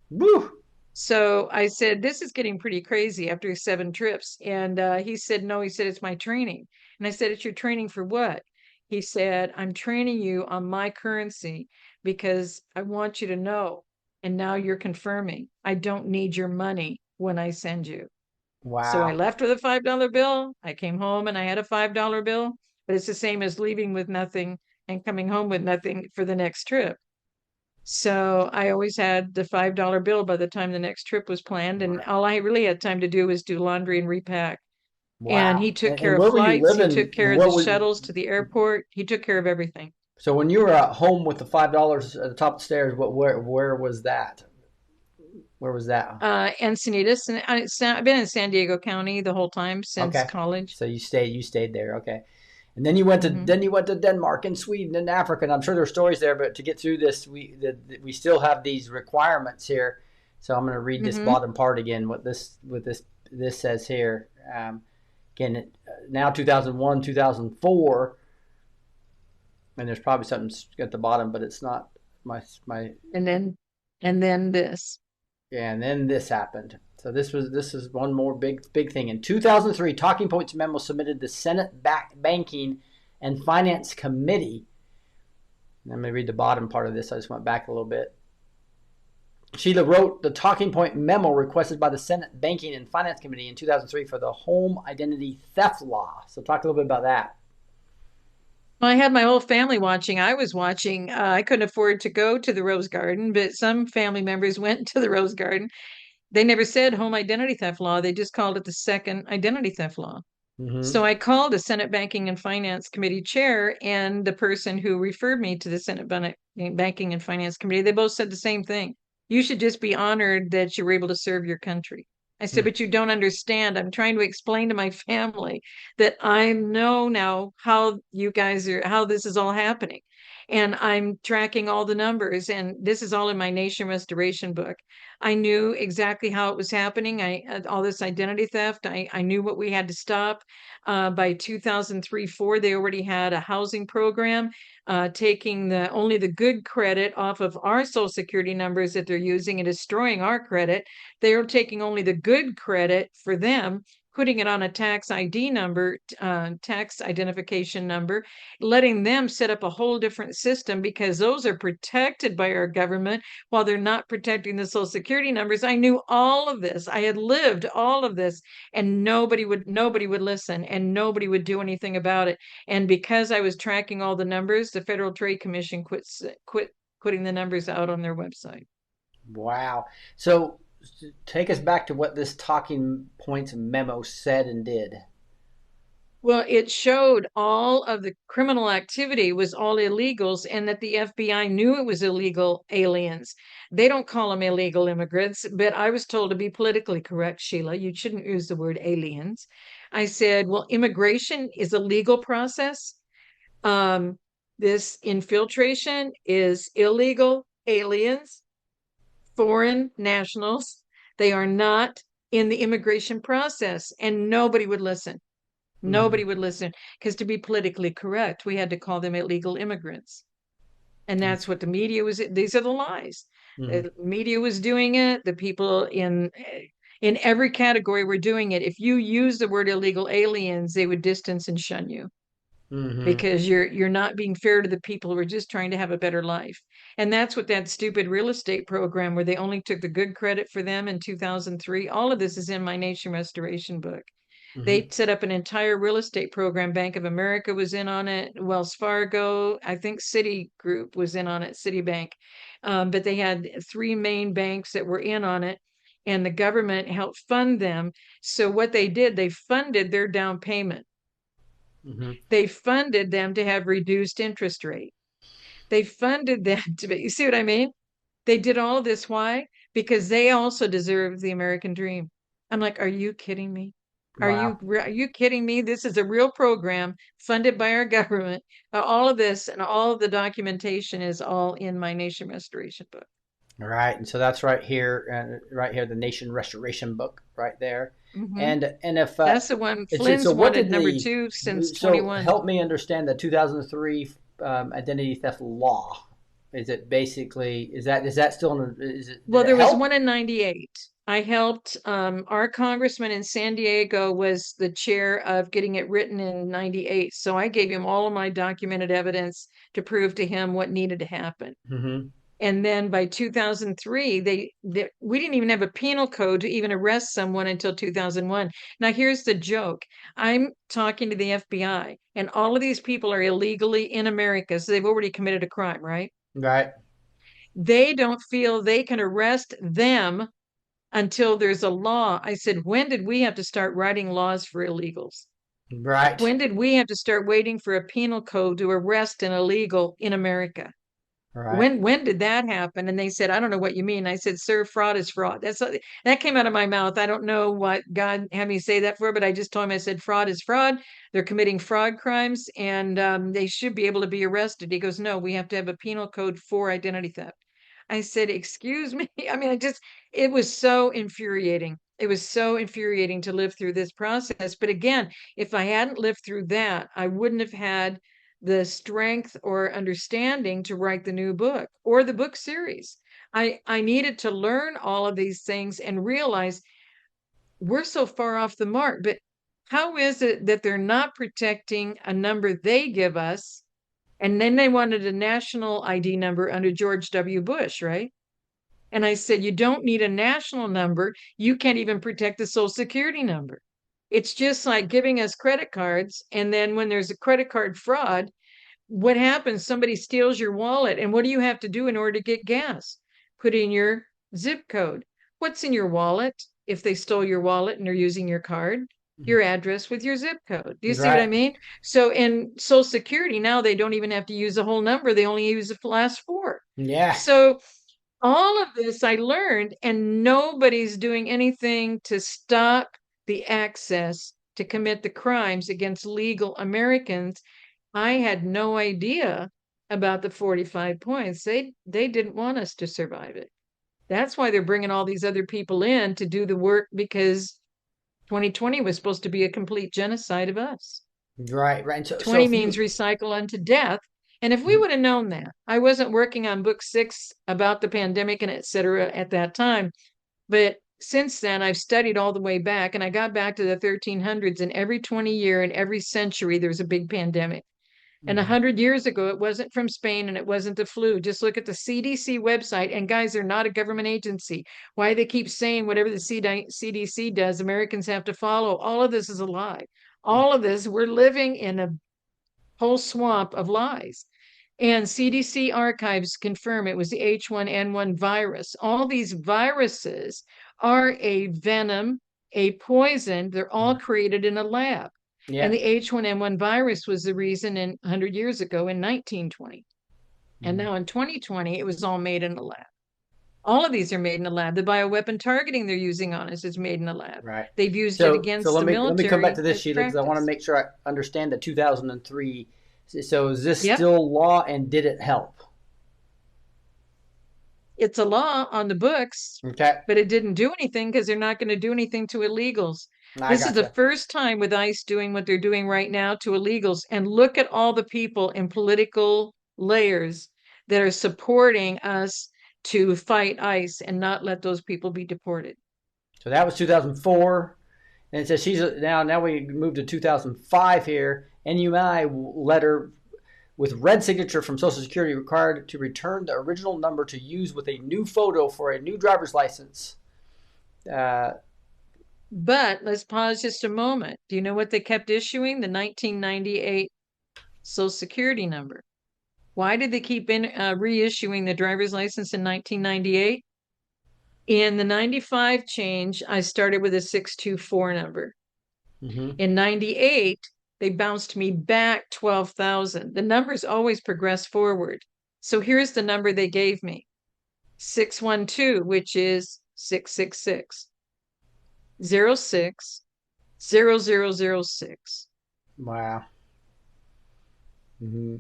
Woo! So I said, this is getting pretty crazy after 7 trips. And he said, no, he said, it's my training. And I said, it's your training for what? He said, I'm training you on my currency because I want you to know. And now you're confirming I don't need your money when I send you. So I Wow. left with a $5 bill. I came home and I had a $5 bill, but it's the same as leaving with nothing and coming home with nothing for the next trip. So I always had the $5 bill by the time the next trip was planned, and all I really had time to do was do laundry and repack. And he Wow. took care And of where were you flights, he living? took care of the What was shuttles to the airport, he took care of everything. so when you were at home with the $5 at the top of the stairs? What where was that? Where was that? Encinitas, and I've been in San Diego County the whole time since Okay. college. So you stayed there. Okay. And then you went to Denmark and Sweden and Africa, and I'm sure there's stories there. But to get through this, we still have these requirements here. So I'm going to read this Hmm. bottom part again. What this says here. Again, now 2001, 2004, and there's probably something at the bottom, but it's not my. And then this. Yeah, and then this happened. So this is one more big thing. In 2003, Talking Points memo submitted to the Senate Banking and Finance Committee. Let me read the bottom part of this. I just went back a little bit. Sheila wrote the Talking Point memo requested by the Senate Banking and Finance Committee in 2003 for the Home Identity Theft Law. So talk a little bit about that. Well, I had my whole family watching. I was watching. I couldn't afford to go to the Rose Garden, but some family members went to the Rose Garden. They never said home identity theft law. They just called it the second identity theft law. Mm-hmm. So I called the Senate Banking and Finance Committee chair and the person who referred me to the Senate Banking and Finance Committee. They both said the same thing. You should just be honored that you were able to serve your country. I said, but you don't understand. I'm trying to explain to my family that I know now how you guys are, how this is all happening. And I'm tracking all the numbers, and this is all in my nation restoration book. I knew exactly how it was happening. All this identity theft. I knew what we had to stop. By 2003-4, they already had a housing program taking only the good credit off of our Social Security numbers that they're using and destroying our credit. They are taking only the good credit for them, putting it on a tax ID number, tax identification number, letting them set up a whole different system because those are protected by our government while they're not protecting the Social Security numbers. I knew all of this. I had lived all of this, and nobody would listen, and nobody would do anything about it. And because I was tracking all the numbers, the Federal Trade Commission quit putting the numbers out on their website. Wow. So take us back to what this Talking Points memo said and did. Well, it showed all of the criminal activity was all illegals and that the FBI knew it was illegal aliens. They don't call them illegal immigrants, but I was told to be politically correct, Sheila. You shouldn't use the word aliens. I said, well, immigration is a legal process. Um, this infiltration is illegal aliens, foreign nationals. They are not in the immigration process, and nobody would listen. Mm-hmm. Nobody would listen because to be politically correct, we had to call them illegal immigrants. And that's what the media was. These are the lies. Mm-hmm. The media was doing it. The people in every category were doing it. If you use the word illegal aliens, they would distance and shun you Mm-hmm. because you're not being fair to the people who are just trying to have a better life. And that's what that stupid real estate program where they only took the good credit for them in 2003. All of this is in my Nation Restoration book. Mm-hmm. They set up an entire real estate program. Bank of America was in on it, Wells Fargo, I think Citigroup was in on it, Citibank. But they had three main banks that were in on it, and the government helped fund them. So what they did, they funded their down payment. Mm-hmm. They funded them to have reduced interest rate. They funded them to, you see what I mean? They did all of this. Why? Because they also deserve the American dream. I'm like, are you kidding me? Wow. Are you kidding me? This is a real program funded by our government. All of this and all of the documentation is all in my Nation Restoration book. Right, and so that's right here, the Nation Restoration book, right there, Hmm. and if That's the one it's so Flynn's what wanted did number the two since so 21. help me understand the 2003 identity theft law? Is it basically is that still is it did Well, it there was help? one in 98. I helped, our congressman in San Diego was the chair of getting it written in 98. So I gave him all of my documented evidence to prove to him what needed to happen. Hmm. And then by 2003, we didn't even have a penal code to even arrest someone until 2001. Now, here's the joke. I'm talking to the FBI, and all of these people are illegally in America, so they've already committed a crime, right? Right, They don't feel they can arrest them until there's a law. I said, when did we have to start writing laws for illegals? right, When did we have to start waiting for a penal code to arrest an illegal in America? right. When did that happen? And they said, I don't know what you mean. I said, sir, fraud is fraud. That came out of my mouth. I don't know what God had me say that for, but I just told him, I said, fraud is fraud. They're committing fraud crimes, and they should be able to be arrested. He goes, no, we have to have a penal code for identity theft. I said, excuse me. I mean, it was so infuriating. It was so infuriating to live through this process. But again, if I hadn't lived through that, I wouldn't have had the strength or understanding to write the new book or the book series. I needed to learn all of these things and realize we're so far off the mark. But how is it that they're not protecting a number they give us? And then they wanted a national ID number under George W. Bush, right? And I said, you don't need a national number. You can't even protect the social security number. It's just like giving us credit cards. And then when there's a credit card fraud, what happens? Somebody steals your wallet, and what do you have to do in order to get gas? Put in your zip code. What's in your wallet if they stole your wallet and they're using your card? Your address with your zip code. Do you see what I Right. mean? So in Social Security now, they don't even have to use the whole number, they only use the last four. Yeah. So all of this I learned, and nobody's doing anything to stop the access to commit the crimes against legal Americans. I had no idea about the 45 points. They didn't want us to survive it. That's why they're bringing all these other people in to do the work, because 2020 was supposed to be a complete genocide of us. Right, right. And so 20 if means you recycle unto death. And if we would have known that, I wasn't working on book 6 about the pandemic and et cetera at that time. But since then, I've studied all the way back, and I got back to the 1300s. And every 20 year and every century, there's a big pandemic. And 100 years ago, it wasn't from Spain and it wasn't the flu. Just look at the CDC website. And guys, they're not a government agency. Why they keep saying whatever the CDC does, Americans have to follow. All of this is a lie. All of this, we're living in a whole swamp of lies. And CDC archives confirm it was the H1N1 virus. All these viruses are a venom, a poison. They're all created in a lab. And yeah. the H1N1 virus was the reason 100 years ago in 1920. And Mhm. now in 2020, it was all made in a lab. All of these are made in a lab. The bioweapon targeting they're using on us is made in a lab. Right. They've used it So against the let me come back military to this, as Sheila, because I want to practice. make sure I understand the 2003. So is this Yep. still law, and did it help? It's a law on the books, Okay, but it didn't do anything because they're not going to do anything to illegals. I This is the gotcha. first time with ICE doing what they're doing right now to illegals. And look at all the people in political layers that are supporting us to fight ICE and not let those people be deported. So that was 2004, and it says she's now we move to 2005 here. NUI letter with red signature from Social Security required to return the original number to use with a new photo for a new driver's license. Uh, But let's pause just a moment. Do you know what they kept issuing? The 1998 Social Security number. Why did they keep reissuing the driver's license in 1998? In the 95 change, I started with a 624 number. mm-hmm. In 98, they bounced me back 12,000. The numbers always progress forward. So here's the number they gave me: 612, which is 666, 06, 0006. Wow. Mm-hmm.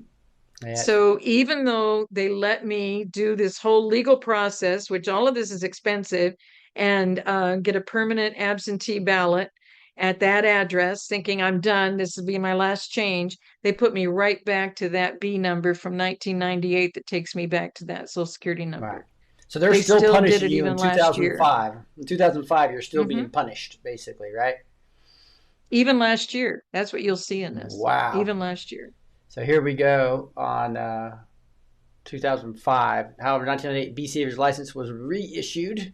Yeah. So even though they let me do this whole legal process, which all of this is expensive, and get a permanent absentee ballot at that address, thinking I'm done, this will be my last change, they put me right back to that B number from 1998 that takes me back to that Social Security Right. number. So they're They still still did punishing it you in even last year. 2005. In 2005, you're still Hmm. being punished, basically, right? Even last year. That's what you'll see in this. Wow. Even last year. So here we go on 2005. However, 1998 B Savior's license was reissued.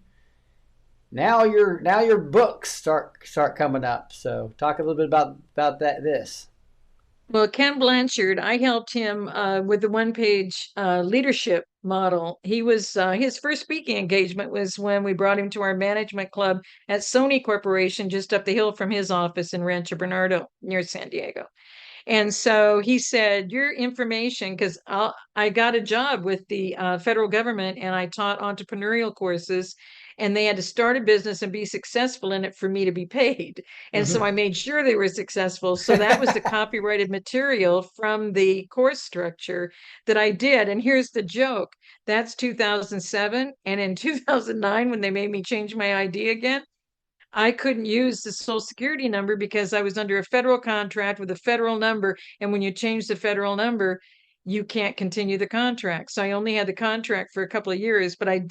Now your books start coming up. So talk a little bit about that this. Well, Ken Blanchard, I helped him with the one-page leadership model. He was his first speaking engagement was when we brought him to our management club at Sony Corporation, just up the hill from his office in Rancho Bernardo, near San Diego. And so he said, your information, because I got a job with the federal government and I taught entrepreneurial courses, and they had to start a business and be successful in it for me to be paid. And so Mm-hmm. I made sure they were successful. So that was the copyrighted material from the course structure that I did. And here's the joke, that's 2007. And in 2009, when they made me change my ID again, I couldn't use the Social Security number because I was under a federal contract with a federal number. And when you change the federal number, you can't continue the contract. So I only had the contract for a couple of years, but I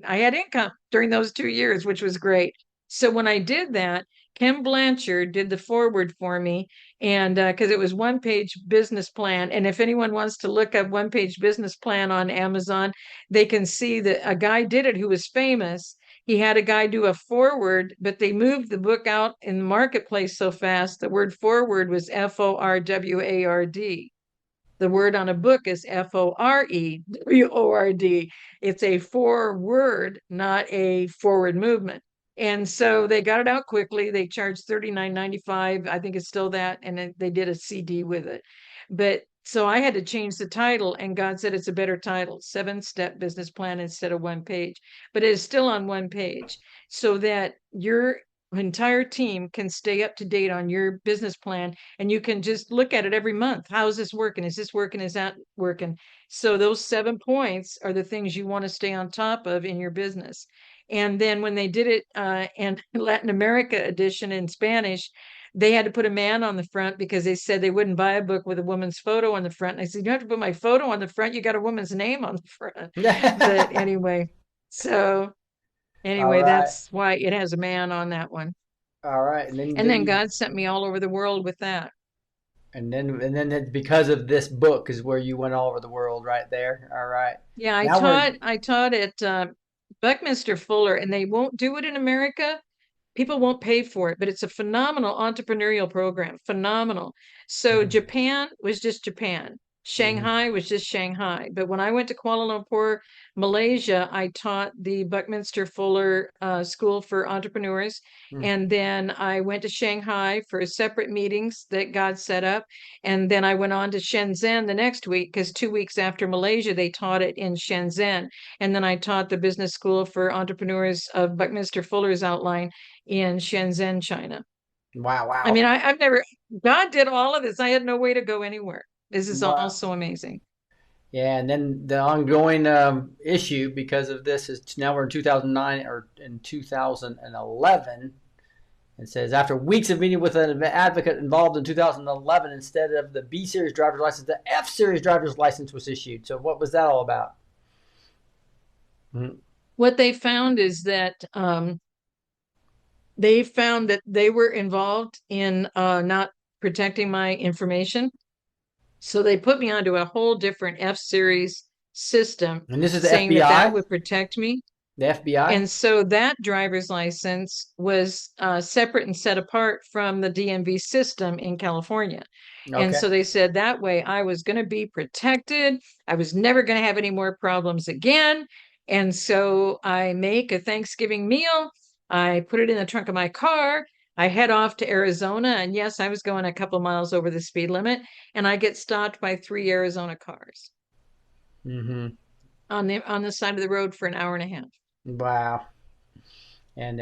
had income during those 2 years, which was great. So when I did that, Kim Blanchard did the forward for me, and because it was one page business plan. And if anyone wants to look up one page business plan on Amazon, they can see that a guy did it who was famous. He had a guy do a forward, but they moved the book out in the marketplace so fast. The word forward was FORWARD. The word on a book is FOREWORD. It's a forward, not a forward movement. And so they got it out quickly. They charged $39.95. I think it's still that. And they did a CD with it. But so I had to change the title, and God said it's a better title, 7-step business plan instead of one page. But it is still on one page so that your entire team can stay up to date on your business plan, and you can just look at it every month. How is this working? Is this working? Is that working? So those 7 points are the things you want to stay on top of in your business. And then when they did it and Latin America edition in Spanish, they had to put a man on the front because they said they wouldn't buy a book with a woman's photo on the front. And I said, you don't have to put my photo on the front. You got a woman's name on the front. But anyway, so All anyway, right. that's why it has a man on that one. All right. And And then then you God sent me all over the world with that. because of this book is where you went all over the world right there. All right. Yeah, I Now we're taught I taught at Buckminster Fuller, and they won't do it in America. People won't pay for it, but it's a phenomenal entrepreneurial program. Phenomenal. So Mhm, Japan was just Japan. mhm, Shanghai was just Shanghai. But when I went to Kuala Lumpur, Malaysia, I taught the Buckminster Fuller School for Entrepreneurs. mhm. And then I went to Shanghai for separate meetings that God set up. And then I went on to Shenzhen the next week because 2 weeks after Malaysia, they taught it in Shenzhen. And then I taught the business school for entrepreneurs of Buckminster Fuller's outline in Shenzhen, China. Wow, I wow. mean, I've never, God did all of this. I had no way to go anywhere. This is all Wow. so amazing. Yeah, and then the ongoing issue because of this is now we're in 2009 or in 2011. It says after weeks of meeting with an advocate involved in 2011, instead of the B series driver's license, the F series driver's license was issued. So what was that all about? Mm-hmm. What they found is that they were involved in not protecting my information. So they put me onto a whole different F series system, And this is the saying that that FBI. would protect me. The FBI. And so that driver's license was separate and set apart from the DMV system in California. And Okay. so they said that way I was going to be protected. I was never going to have any more problems again. And so I make a Thanksgiving meal. I put it in the trunk of my car. I head off to Arizona. And yes, I was going a couple miles over the speed limit. And I get stopped by 3 Arizona cars Mm-hmm. on the side of the road for an hour and a half. Wow. And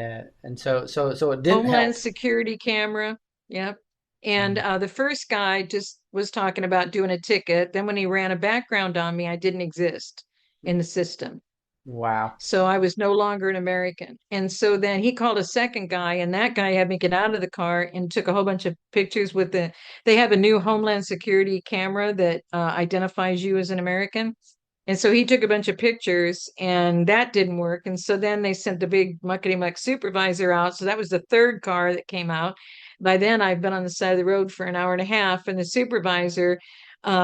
so it didn't Homeland help. Security camera. Yep. And the first guy just was talking about doing a ticket. Then when he ran a background on me, I didn't exist in the system. Wow. So I was no longer an American. And so then he called a second guy, and that guy had me get out of the car and took a whole bunch of pictures with they have a new Homeland Security camera that identifies you as an American. And so he took a bunch of pictures and that didn't work. And so then they sent the big muckety muck supervisor out. So that was the third car that came out. By then, I've been on the side of the road for an hour and a half, and the supervisor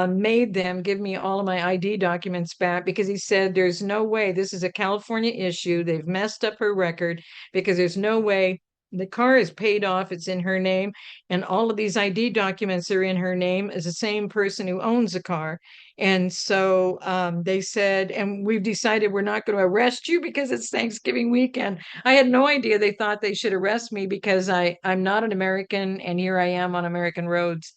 made them give me all of my ID documents back because he said, there's no way this is a California issue. They've messed up her record because there's no way the car is paid off. It's in her name. And all of these ID documents are in her name as the same person who owns the car. And so they said, and we've decided we're not going to arrest you because it's Thanksgiving weekend. I had no idea they thought they should arrest me because I'm not an American and here I am on American roads.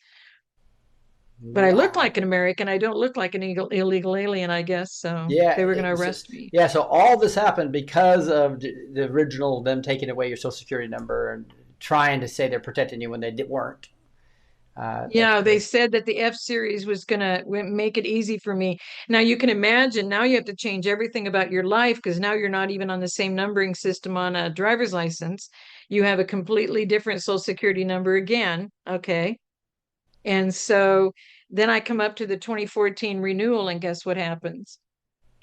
But I look Wow. like an American. I don't look like an illegal alien, I guess. So Yeah. they were going to arrest me. Yeah. So all this happened because of the original them taking away your social security number and trying to say they're protecting you when they weren't. That's Yeah, they crazy. said that the F series was going to make it easy for me. Now you can imagine, now you have to change everything about your life because now you're not even on the same numbering system on a driver's license. You have a completely different social security number again. Okay. And so then I come up to the 2014 renewal, and guess what happens?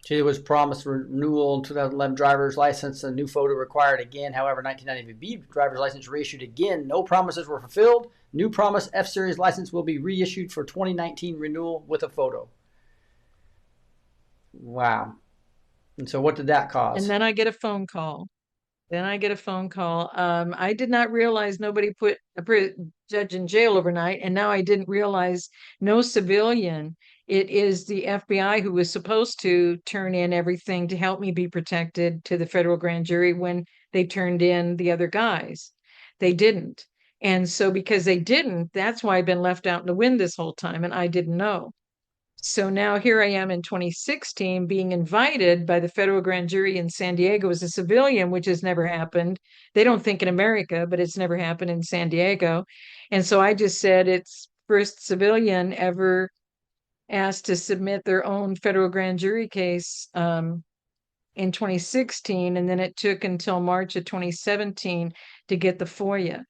She was promised renewal in 2011 driver's license, a new photo required again. However, 1990B driver's license reissued again. No promises were fulfilled. New promise F Series license will be reissued for 2019 renewal with a photo. Wow. And so what did that And cause? then I get a phone call. Then I get a phone call. I did not realize nobody put a judge in jail overnight, and now I didn't realize no civilian. It is the FBI who was supposed to turn in everything to help me be protected to the federal grand jury when they turned in the other guys. They didn't. And so because they didn't, that's why I've been left out in the wind this whole time, and I didn't know. So now here I am in 2016 being invited by the federal grand jury in San Diego as a civilian, which has never happened. They don't think in America, but it's never happened in San Diego. And so I just said it's first civilian ever asked to submit their own federal grand jury case in 2016. And then it took until March of 2017 to get the FOIA.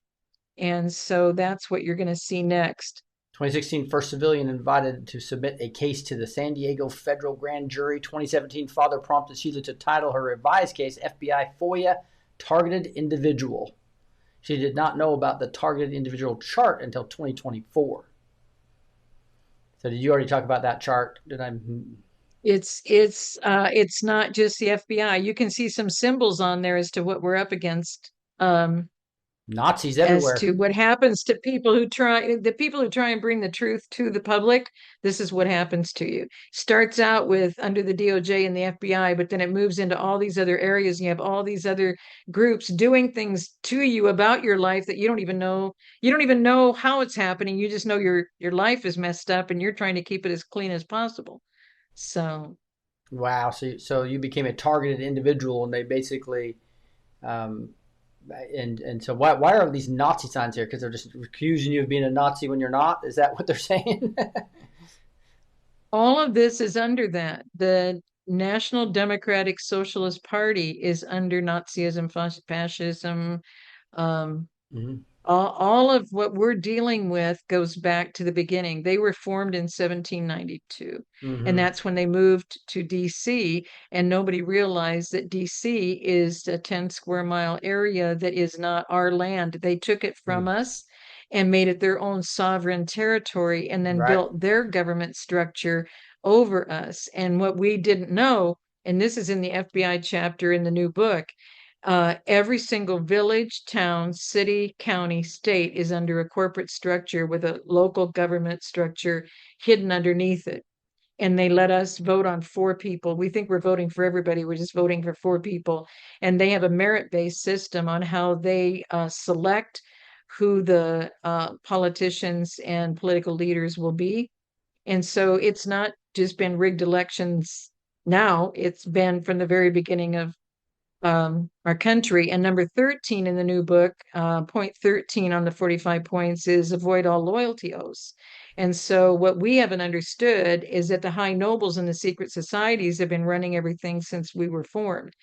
And so that's what you're going to see next. 2016 first civilian invited to submit a case to the San Diego federal grand jury. 2017 father prompted Sheila to title her revised case FBI FOIA targeted individual. She did not know about the targeted individual chart until 2024. So did you already talk about that chart? Did I? It's not just the FBI. You can see some symbols on there as to what we're up against. Nazis As everywhere. to what happens to people who try and bring the truth to the public, this is what happens to you. Starts out with under the DOJ and the FBI, but then it moves into all these other areas. You have all these other groups doing things to you about your life that you don't even know. You don't even know how it's happening. You just know your life is messed up and you're trying to keep it as clean as possible. So Wow. So you became a targeted individual, and they basically, um, and so why are these Nazi signs here? Because they're just accusing you of being a Nazi when you're not. Is that what they're saying? all of this is under that. The National Democratic Socialist Party is under Nazism, fascism. Um, Mm-hmm. all of what we're dealing with goes back to the beginning. They were formed in 1792, and Mm-hmm. that's when they moved to DC. And nobody realized that DC is a 10 square mile area that is not our land. They took it from us and made it their own sovereign territory and then Right. built their government structure over us. And what we didn't know, and this is in the FBI chapter in the new book, every single village, town, city, county, state is under a corporate structure with a local government structure hidden underneath it. And they let us vote on four people. We think we're voting for everybody. We're just voting for four people. And they have a merit-based system on how they select who the politicians and political leaders will be. And so it's not just been rigged elections now, it's been from the very beginning of our country. And number 13 in the new book, point 13 on the 45 points is avoid all loyalty oaths. And so what we haven't understood is that the high nobles and the secret societies have been running everything since we were formed.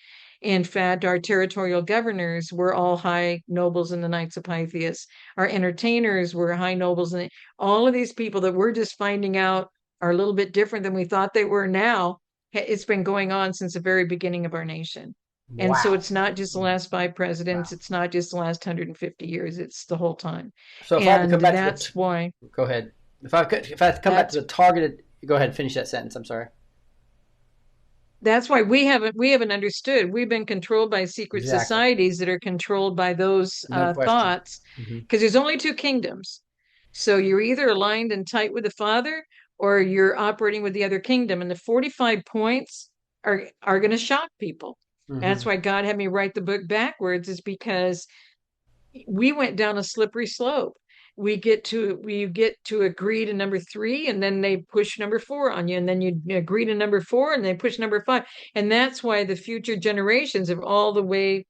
In fact, our territorial governors were all high nobles and the Knights of Pythias. Our entertainers were high nobles, and all of these people that we're just finding out are a little bit different than we thought they were now. It's been going on since the very beginning of our nation. And so Wow. it's not just the last five Wow. presidents, it's not just the last 150 years, it's the whole time. So if I had to And come back to that's why go ahead. If I had to come back to that's the targeted, go ahead, finish that sentence. I'm sorry. that's why we haven't understood. We've been controlled by secret Exactly. societies that are controlled by those No question. thoughts, Hmm. because there's only two kingdoms. So you're either aligned and tight with the Father, or you're operating with the other kingdom. And the 45 points are going to shock people. That's Hmm. why God had me write the book backwards, is because we went down a slippery slope. We get to agree to number three, and then they push number four on you, and then you agree to number four, and they push number five. And that's why the future generations are all the way,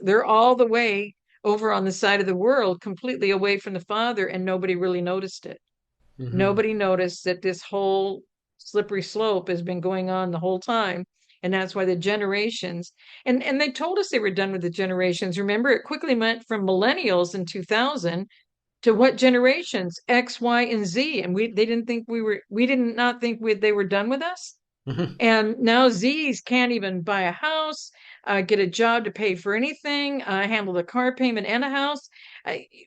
they're all the way over on the side of the world, completely away from the Father, and nobody really noticed it. Hmm. Nobody noticed that this whole slippery slope has been going on the whole time. And that's why the generations, and they told us they were done with the generations. Remember, it quickly went from millennials in 2000 to what generations? X, Y, and Z. And we did not think they were done with us. Hmm. And now Z's can't even buy a house, get a job to pay for anything, handle the car payment and a house.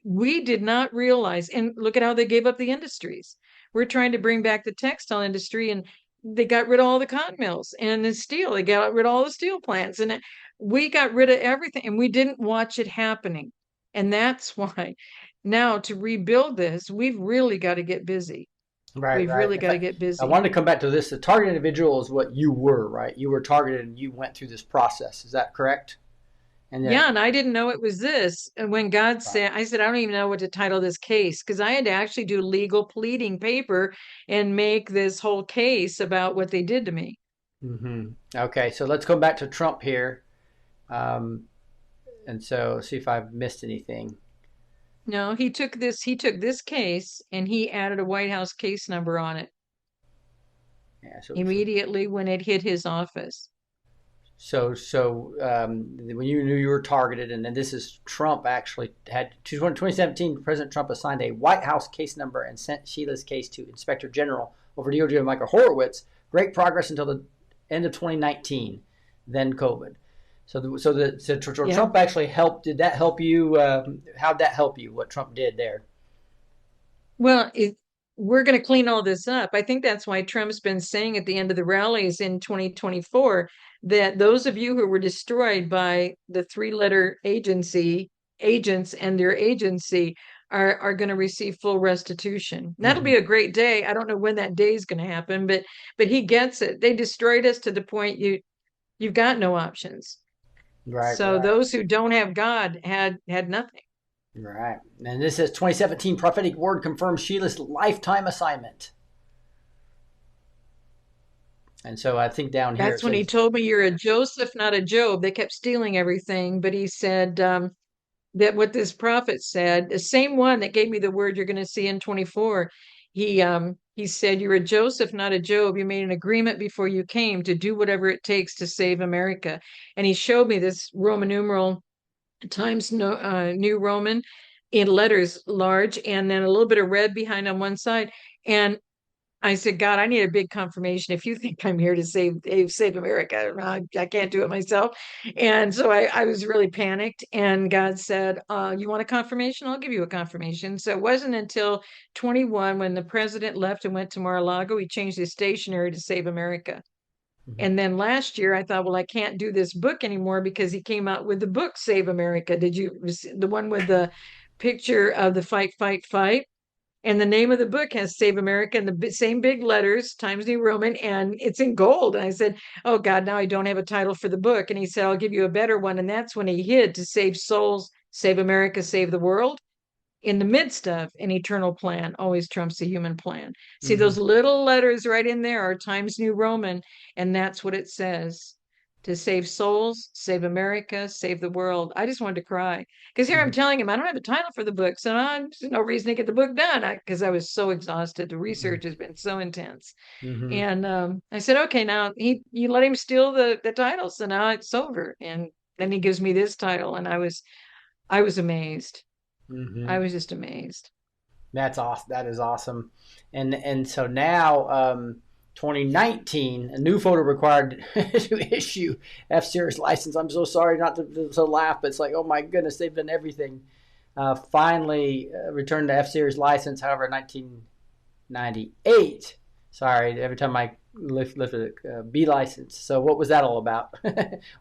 We did not realize, and look at how they gave up the industries. We're trying to bring back the textile industry, and they got rid of all the cotton mills and the steel. They got rid of all the steel plants, and we got rid of everything, and we didn't watch it happening. And that's why now to rebuild this, we've really got to get busy. Right, We've right. really got to get I busy. wanted to come back to this. The target individual is what you were, right? You were targeted and you went through this process. Is that correct? And then, Yeah, and I didn't know it was this. And when God right. said, I said, I don't even know what to title this case, because I had to actually do legal pleading paper and make this whole case about what they did to me. Okay, so let's go back to Trump here. Um, and so see if I've missed anything. No, he took this case and he added a White House case number on it Yeah, immediately when it hit his office. when you knew you were targeted, and then this is Trump actually had 2017. President Trump assigned a White House case number and sent Sheila's case to Inspector General over DOJ Michael Horowitz. Great progress until the end of 2019, then COVID. So Yeah. Trump actually helped. Did that help you? How'd that help you? What Trump did there? Well, we're going to clean all this up. I think that's why Trump's been saying at the end of the rallies in 2024 that those of you who were destroyed by the three-letter agency agents and their agency are going to receive full restitution. That'll Mm-hmm. be a great day. I don't know when that day is going to happen, but he gets it. They destroyed us to the point you've got no options. Right, So right, those who don't have God had nothing. right. And this says 2017 prophetic word confirms Sheila's lifetime assignment. And so I think down here it That's when he says, told me you're a Joseph, not a Job. They kept stealing everything, but he said that what this prophet said, the same one that gave me the word you're going to see in 24, he said you're a Joseph, not a Job. You made an agreement before you came to do whatever it takes to save America. And he showed me this Roman numeral times no, New Roman in letters large, and then a little bit of red behind on one side. And I said, God, I need a big confirmation. If you think I'm here to save America, I can't do it myself. And so I was really panicked. And God said, you want a confirmation? I'll give you a confirmation. So it wasn't until 21 when the president left and went to Mar-a-Lago, he changed his stationery to Save America. mm-hmm. And then last year, I thought, well, I can't do this book anymore because he came out with the book Save America. The one with the picture of the fight, fight, fight? And the name of the book has Save America in the same big letters, Times New Roman, and it's in gold. And I said, oh, God, now I don't have a title for the book. And he said, I'll give you a better one. And that's when he hid to save souls, save America, save the world. In the midst of an eternal plan, always trumps the human plan. See, Mm-hmm. those little letters right in there are Times New Roman, and that's what it says. to save souls, save America, save the world. I just wanted to cry because here I'm Mhm. telling him I don't have a title for the book, so there's no reason to get the book done because I was so exhausted. The research has been so intense, Mhm. and I said, okay, now you let him steal the title, so now it's over. And then he gives me this title, and I was amazed. I Mhm. was just amazed. That's awesome. That is awesome. And so now, 2019, a new photo required to issue F Series license. I'm so sorry not to laugh, but it's like, oh my goodness, they've done everything. Finally, returned the F Series license. However, 1998. Sorry, every time I lifted a B license. So what was that all about?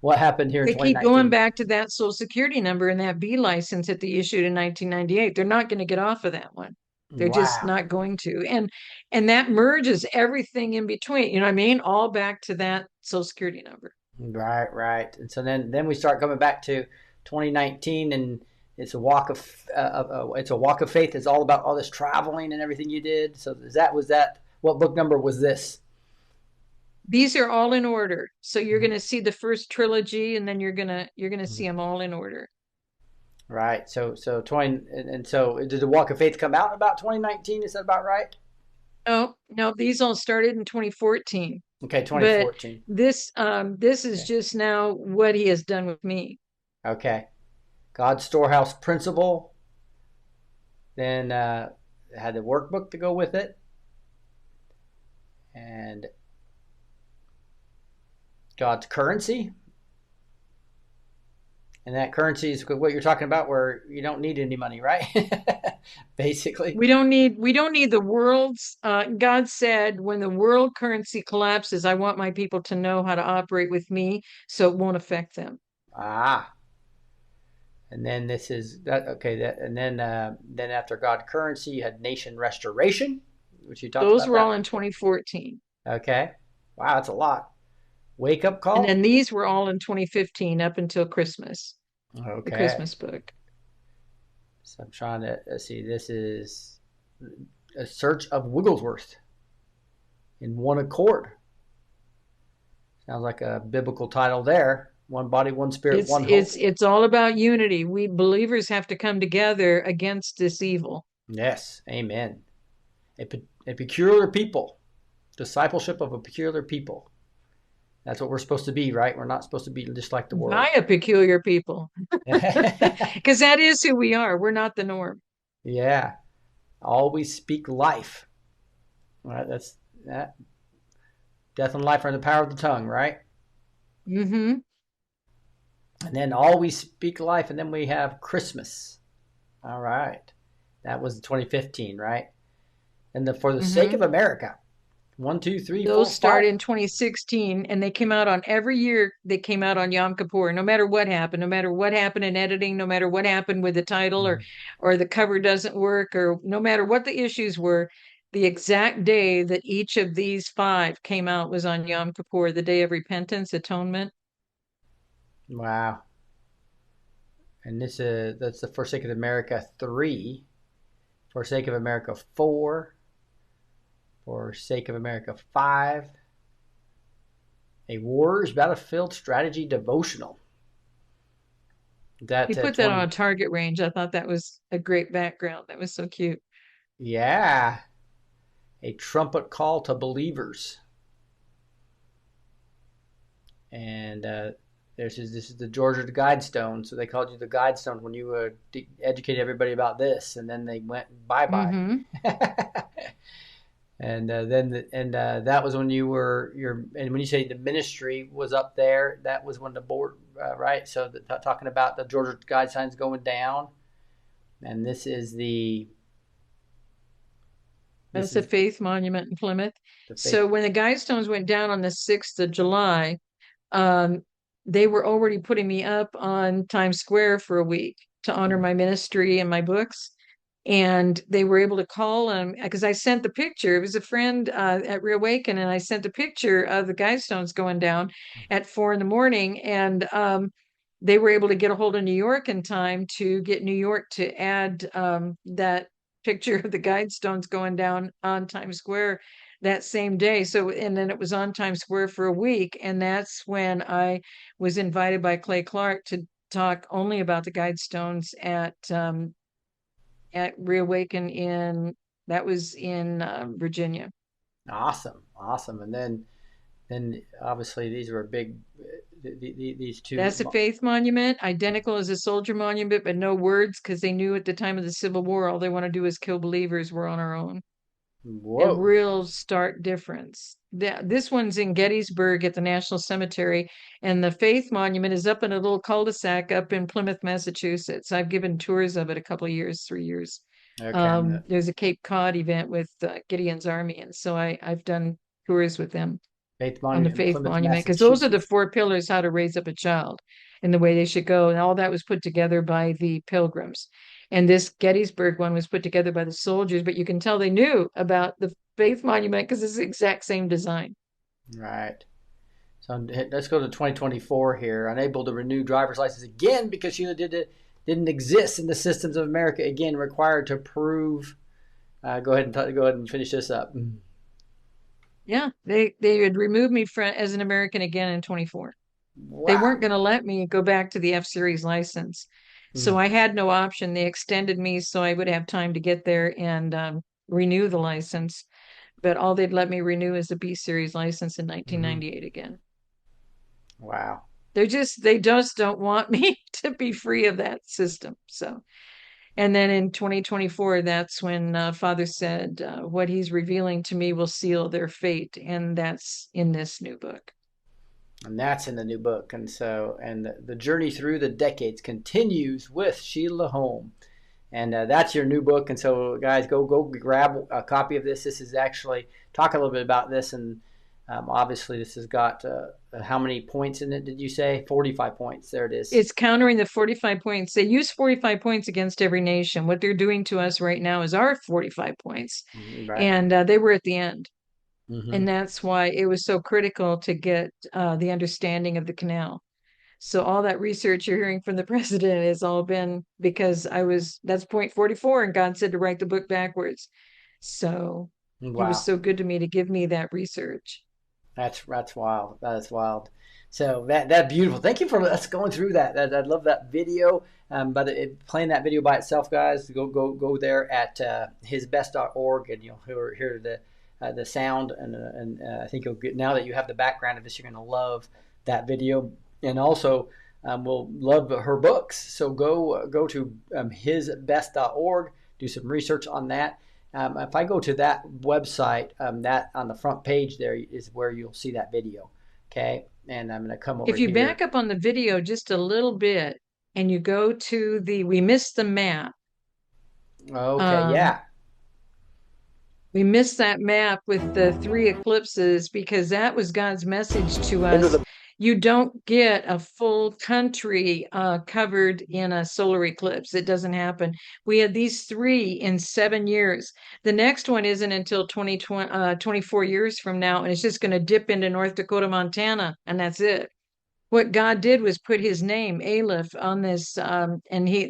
What happened here in They keep going 2019? back to that social security number and that B license that they issued in 1998. They're not going to get off of that one. They're just Wow. not going to. And that merges everything in between. You know what I mean? All back to that social security number. Right, right. And so then we start coming back to 2019, and it's a walk it's a walk of faith. It's all about all this traveling and everything you did. So was that what book number was this? These are all in order. So you're going to see the first trilogy and then you're going to Mhm. see them all in order. Right. So 20 and so did the walk of faith come out about 2019? Is that about right? Oh, no, these all started in 2014. Okay, But 2014. this is Okay. just now what he has done with me. Okay. God's storehouse principle. Then had the workbook to go with it, and God's currency. And that currency is what you're talking about, where you don't need any money, right? Basically. We don't need the world's God said when the world currency collapses, I want my people to know how to operate with me so it won't affect them. Ah. And then this is that okay, that and then after God currency, you had nation restoration, which you talked Those about were all that. in 2014. Okay. Wow, that's a lot. Wake up And call? then these were all in 2015 up until Christmas, the Okay. Christmas book. So I'm trying to see. This is a search of Wigglesworth in one accord. Sounds like a biblical title there. One body, one spirit, one hope. It's all about unity. We believers have to come together against this evil. Yes, amen. A peculiar people, discipleship of a peculiar people. That's what we're supposed to be, right? We're not supposed to be just like the By world. a peculiar people. Because that is who we are. We're not the norm. Yeah, always speak life. Right? That's that. Death and life are in the power of the tongue, right? Hmm. And then always speak life, and then we have Christmas. All right, that was 2015, right? And for the sake of Hmm. America, one, two, three, Those four, five. started in 2016 and they came out on every year they came out on Yom Kippur, no matter what happened, no matter what happened in editing, no matter what happened with the title or the cover doesn't work, or no matter what the issues were, the exact day that each of these five came out was on Yom Kippur, the day of repentance, atonement. Wow. And that's the Forsake of America 3, Forsake of America 4, Forsake of America 5, a Warriors Battlefield Strategy Devotional. He That put that on 20, a target range. I thought that was a great background. That was so cute. yeah, a trumpet call to believers. And this is the Georgia Guidestone. So they called you the Guidestone when you educated everybody about this, and then they went bye bye. Hmm. And that was when you were and when you say the ministry was up there, that was when the board, right? So talking about the Georgia Guidelines going down, and this That's a is faith monument in Plymouth. the faith. So when the Guidestones went down on the 6th of July, um, they were already putting me up on Times Square for a week to honor my ministry and my books. And they were able to call him because I sent the picture. It was a friend at Reawaken, and I sent a picture of the Guidestones going down at 4 in the morning. And they were able to get a hold of New York in time to get New York to add that picture of the Guidestones going down on Times Square that same day. So, and then it was on Times Square for a week. And that's when I was invited by Clay Clark to talk only about the Guidestones at Reawaken that was in Virginia. Awesome, awesome. And then obviously these were big. These That's a two. faith monument, identical as a soldier monument, but no words because they knew at the time of the Civil War all they want to do is kill believers. We're on our own. A Whoa. real stark difference. This one's in Gettysburg at the National Cemetery, and the Faith Monument is up in a little cul-de-sac up in Plymouth, Massachusetts. I've given tours of it a couple of years, 3 years. Okay. There's a Cape Cod event with Gideon's Army, and so I've done tours with them Faith on the Monument in Faith Plymouth, Monument because those are the Massachusetts. 4 pillars how to raise up a child and the way they should go. And all that was put together by the Pilgrims. And this Gettysburg one was put together by the soldiers, but you can tell they knew about the Faith Monument because it's the exact same design. Right. So let's go to 2024 here. Unable to renew driver's license again because Sheila didn't exist in the systems of America again. Required to prove. Go ahead and finish this up. Yeah, they had removed me as an American again in 24. They weren't Wow. going to let me go back to the F series license. So Mm, I had no option. They extended me so I would have time to get there and renew the license. But all they'd let me renew is the B series license in mm, 1998 again. wow. They just don't want me to be free of that system. So, and then in 2024, that's when Father said, what he's revealing to me will seal their fate. And that's in this new book. And that's in the new book. And the journey through the decades continues with Sheila Holm. And that's your new book. And so, guys, go grab a copy of this. This is actually talk a little bit about this. And obviously, this has got how many points in it? Did you say 45 points? There it is. It's countering the 45 points. They use 45 points against every nation. What they're doing to us right now is our 45 points. Right. And they were at the end. Mm-hmm. And that's why it was so critical to get the understanding of the canal. So all that research you're hearing from the president has all been because that's point 44, and God said to write the book backwards. So he was Wow. so good to me to give me that research. That's wild. That is wild. So that beautiful. Thank you for us going through that. I love that video. But playing that video by itself, guys, go there at hisbest.org, and you'll hear the sound. And I think you'll get, now that you have the background of this, you're going to love that video. And also, we'll love her books. So go to hisbest.org, do some research on that. If I go to that website, that on the front page there is where you'll see that video. Okay, and I'm going to come over If you here. back up on the video just a little bit and you go to we missed the map. Okay, Um, yeah. we missed that map with the 3 eclipses because that was God's message to Into us. the You don't get a full country covered in a solar eclipse. It doesn't happen. We had these 3 in 7 years. The next one isn't until 24 years from now, and it's just going to dip into North Dakota, Montana, and that's it. What God did was put his name, Aleph, on this, and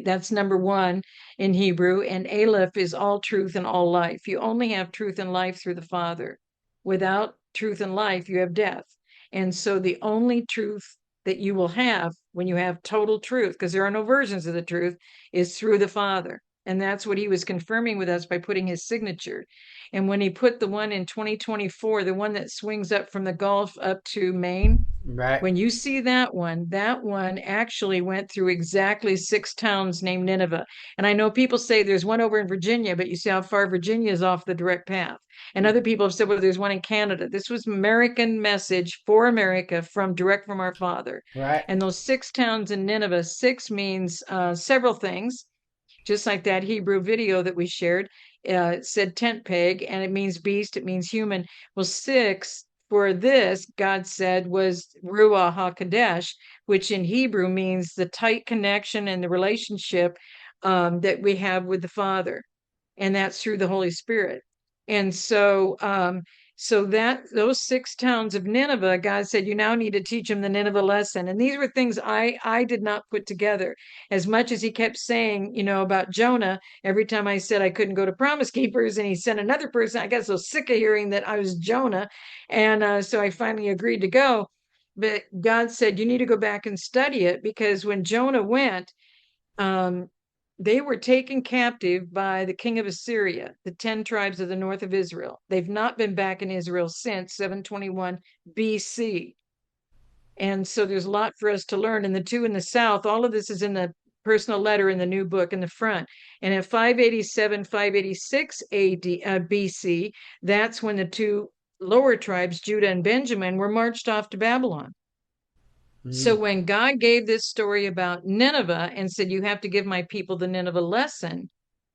that's number 1 in Hebrew, and Aleph is all truth and all life. You only have truth and life through the Father. Without truth and life, you have death. And so the only truth that you will have when you have total truth, because there are no versions of the truth, is through the Father. And that's what he was confirming with us by putting his signature. And when he put the one in 2024, the one that swings up from the Gulf up to Maine, right, when you see that one actually went through exactly 6 towns named Nineveh. And I know people say there's one over in Virginia, but you see how far Virginia is off the direct path. And other people have said, well, there's one in Canada. This was American message for America direct from our Father. right, And those 6 towns in Nineveh, 6 means several things, just like that Hebrew video that we shared. It said tent peg, and it means beast, it means human. Well, 6 for this, God said, was Ruach HaKodesh, which in Hebrew means the tight connection and the relationship that we have with the Father. And that's through the Holy Spirit. And so So that those 6 towns of Nineveh, God said, you now need to teach them the Nineveh lesson. And these were things I did not put together. As much as he kept saying, about Jonah, every time I said I couldn't go to Promise Keepers and he sent another person, I got so sick of hearing that I was Jonah. And so I finally agreed to go. But God said, you need to go back and study it, because when Jonah went, um, they were taken captive by the king of Assyria, the 10 tribes of the north of Israel. They've not been back in Israel since 721 BC. And so there's a lot for us to learn. And the two in the south, all of this is in the personal letter in the new book in the front. And at 587, 586 BC, that's when the two lower tribes, Judah and Benjamin, were marched off to Babylon. So Mm. when God gave this story about Nineveh and said, you have to give my people the Nineveh lesson,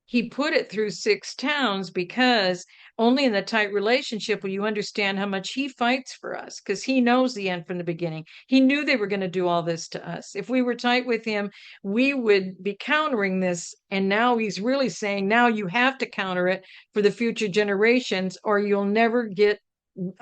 he put it through 6 towns, because only in the tight relationship will you understand how much he fights for us, because he knows the end from the beginning. He knew they were going to do all this to us. If we were tight with him, we would be countering this. And now he's really saying, now you have to counter it for the future generations, or you'll never get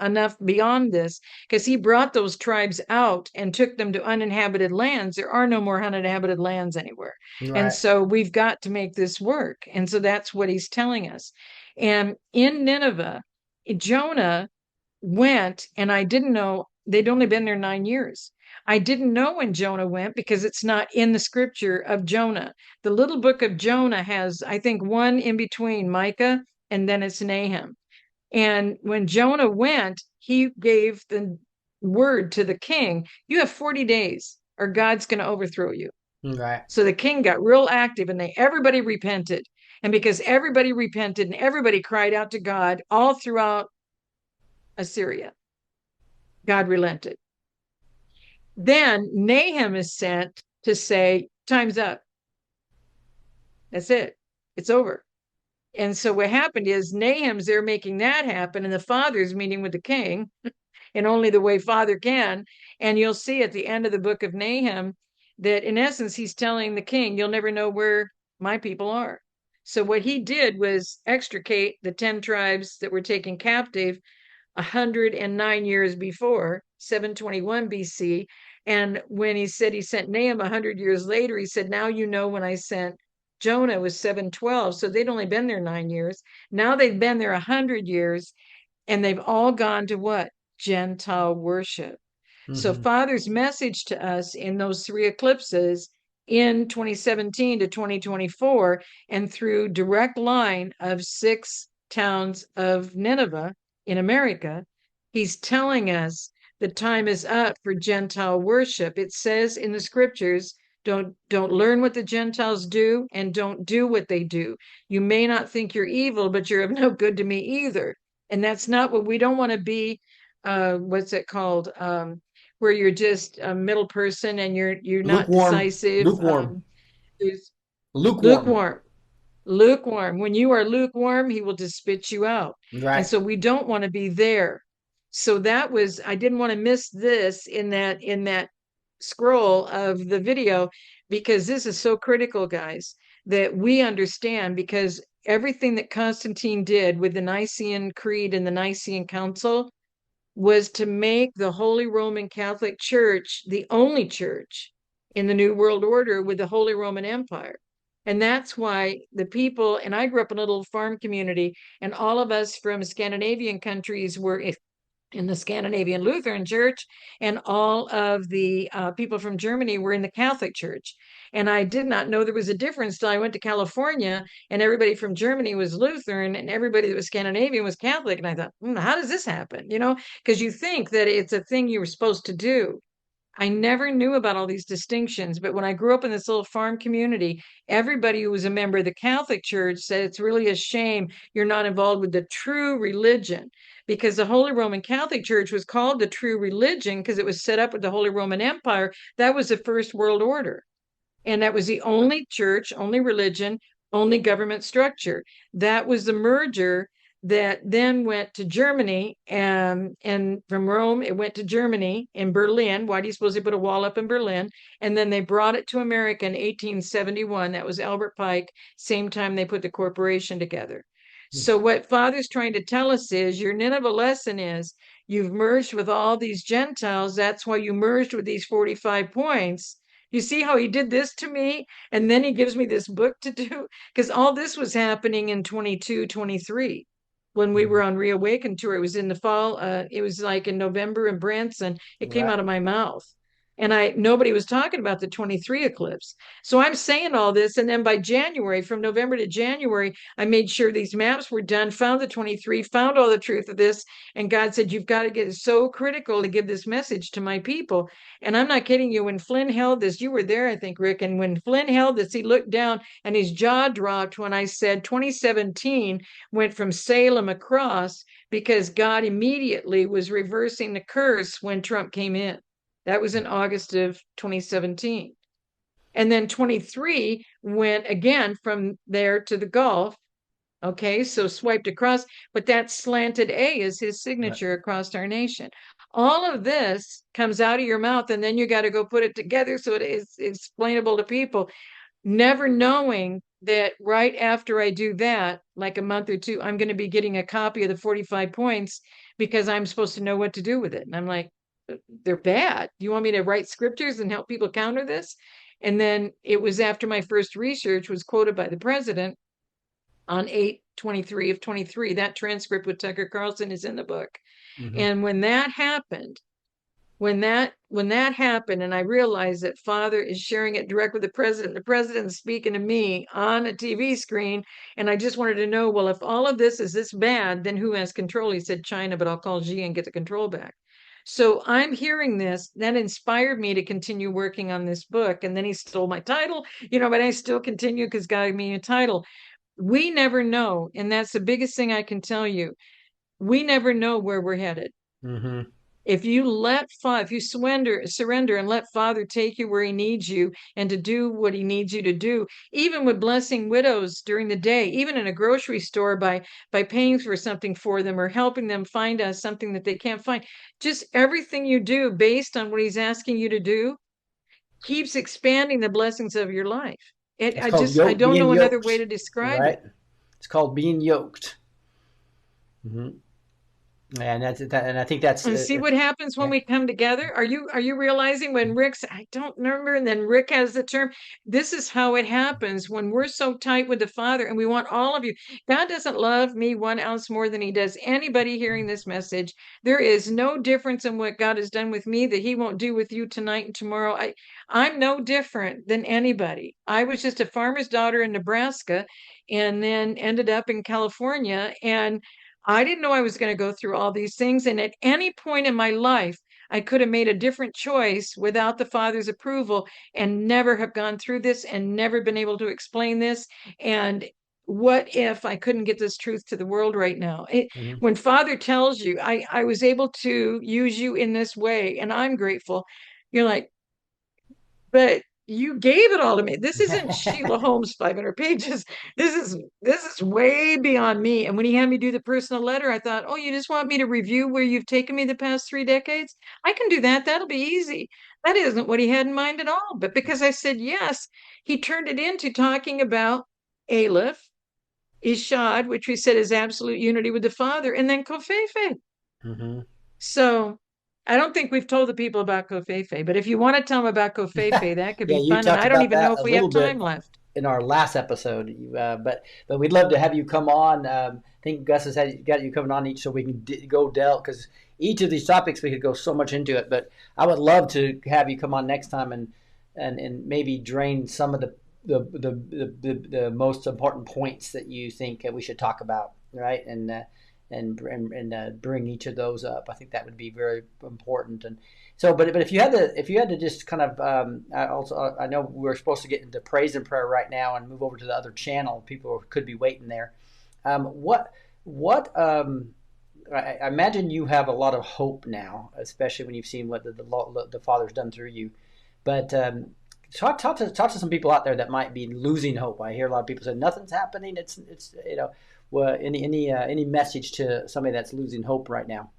enough beyond this, because he brought those tribes out and took them to uninhabited lands. There are no more uninhabited lands anywhere. And Right. so we've got to make this work. And so that's what he's telling us. And in Nineveh, Jonah went, and I didn't know, they'd only been there 9 years. I didn't know when Jonah went, because it's not in the scripture of Jonah. The little book of Jonah has, I think, one in between, Micah, and then it's Nahum. And when Jonah went, he gave the word to the king, you have 40 days or God's going to overthrow you. Right. So the king got real active, and everybody repented. And because everybody repented and everybody cried out to God all throughout Assyria, God relented. Then Nahum is sent to say, time's up. That's it. It's over. And so what happened is Nahum's there making that happen, and the father's meeting with the king in only the way father can. And you'll see at the end of the book of Nahum that in essence, he's telling the king, you'll never know where my people are. So what he did was extricate the 10 tribes that were taken captive 109 years before, 721 BC. And when he said he sent Nahum 100 years later, he said, now you know when I sent Jonah was 712. So they'd only been there 9 years. Now they've been there 100 years, and they've all gone to what? Gentile worship. So Mm-hmm. Father's message to us in those 3 eclipses in 2017 to 2024, and through direct line of 6 towns of Nineveh in America, he's telling us the time is up for Gentile worship. It says in the scriptures, don't learn what the Gentiles do, and don't do what they do. You may not think you're evil, but you're of no good to me either. And that's not what we don't want to be. What's it called? Where you're just a middle person and you're not Lukewarm. decisive. Lukewarm. There's Lukewarm. lukewarm. Lukewarm. When you are lukewarm, he will just spit you out. And Right. so we don't want to be there. So that was, I didn't want to miss this in that scroll of the video, because this is so critical, guys, that we understand, because everything that Constantine did with the Nicene Creed and the Nicene Council was to make the Holy Roman Catholic Church the only church in the New World Order with the Holy Roman Empire. And that's why the people, and I grew up in a little farm community, and all of us from Scandinavian countries were in the Scandinavian Lutheran Church, and all of the people from Germany were in the Catholic Church. And I did not know there was a difference till I went to California, and everybody from Germany was Lutheran, and everybody that was Scandinavian was Catholic. And I thought, how does this happen? Because you think that it's a thing you were supposed to do. I never knew about all these distinctions, but when I grew up in this little farm community, everybody who was a member of the Catholic Church said it's really a shame you're not involved with the true religion, because the Holy Roman Catholic Church was called the true religion because it was set up with the Holy Roman Empire. That was the first world order. And that was the only church, only religion, only government structure. That was the merger that then went to Germany, and from Rome, it went to Germany in Berlin. Why do you suppose they put a wall up in Berlin? And then they brought it to America in 1871. That was Albert Pike, same time they put the corporation together. So what Father's trying to tell us is your Nineveh lesson is you've merged with all these Gentiles. That's why you merged with these 45 points. You see how he did this to me? And then he gives me this book to do? Because all this was happening in 22, 23 when we were Mhm. on Reawaken tour. It was in the fall. It was like in November in Branson. It came out of Right. my mouth. And nobody was talking about the 23 eclipse. So I'm saying all this. And then by January, from November to January, I made sure these maps were done, found the 23, found all the truth of this. And God said, you've got to get so critical to give this message to my people. And I'm not kidding you. When Flynn held this, you were there, I think, Rick. And when Flynn held this, he looked down and his jaw dropped when I said 2017 went from Salem across because God immediately was reversing the curse when Trump came in. That was in August of 2017. And then 23 went again from there to the Gulf. Okay, so swiped across, but that slanted A is his Right. signature across our nation. All of this comes out of your mouth, and then you got to go put it together so it is explainable to people, never knowing that right after I do that, like a month or two, I'm going to be getting a copy of the 45 points because I'm supposed to know what to do with it. And I'm like, they're bad. You want me to write scriptures and help people counter this? And then it was after my first research was quoted by the president on 8/23 of 23. That transcript with Tucker Carlson is in the book. Hmm. And when that happened and I realized that Father is sharing it direct with the president's speaking to me on a TV screen, and I just wanted to know, well, if all of this is this bad, then who has control? He said China, but I'll call Xi and get the control back. So I'm hearing this. That inspired me to continue working on this book. And then he stole my title, but I still continue because God gave me a title. We never know. And that's the biggest thing I can tell you. We never know where we're headed. Hmm. If you surrender and let Father take you where he needs you and to do what he needs you to do, even with blessing widows during the day, even in a grocery store by paying for something for them or helping them find us something that they can't find, just everything you do based on what he's asking you to do keeps expanding the blessings of your life. It, It's I called just, I yoke don't being know another way yoked, to describe it. right? It's called being yoked. Hmm. And and I think that's And see what happens when yeah. we come together. Are you realizing when Rick's, I don't remember, and then Rick has the term. This is how it happens when we're so tight with the Father and we want all of you. God doesn't love me 1 ounce more than he does anybody hearing this message. There is no difference in what God has done with me that he won't do with you tonight and tomorrow. I'm no different than anybody. I was just a farmer's daughter in Nebraska and then ended up in California, and I didn't know I was going to go through all these things. And at any point in my life, I could have made a different choice without the Father's approval and never have gone through this and never been able to explain this. And what if I couldn't get this truth to the world right now? Hmm. When Father tells you, I was able to use you in this way, and I'm grateful, you're like, but you gave it all to me. This isn't Sheila Holm's 500 pages. This is way beyond me. And when he had me do the personal letter, I thought, oh, you just want me to review where you've taken me the past 3 decades? I can do that. That'll be easy. That isn't what he had in mind at all. But because I said yes, he turned it into talking about Aleph, Ishad, which we said is absolute unity with the Father, and then Kofefe. Hmm. So I don't think we've told the people about Kofefe, but if you want to tell them about Kofefe, that could Yeah, be you fun. And talked I don't about even know that if a we have little time bit left. in our last episode, but we'd love to have you come on. I think Gus has got you coming on each, so we can go delve because each of these topics we could go so much into it. But I would love to have you come on next time and maybe drain some of the most important points that you think we should talk about, right? And bring each of those up. I think that would be very important. And so, but if you had to just kind of I know we're supposed to get into praise and prayer right now and move over to the other channel. People could be waiting there. What I imagine you have a lot of hope now, especially when you've seen what the Father's done through you. But talk to some people out there that might be losing hope. I hear a lot of people say nothing's happening. It's well, any message to somebody that's losing hope right now?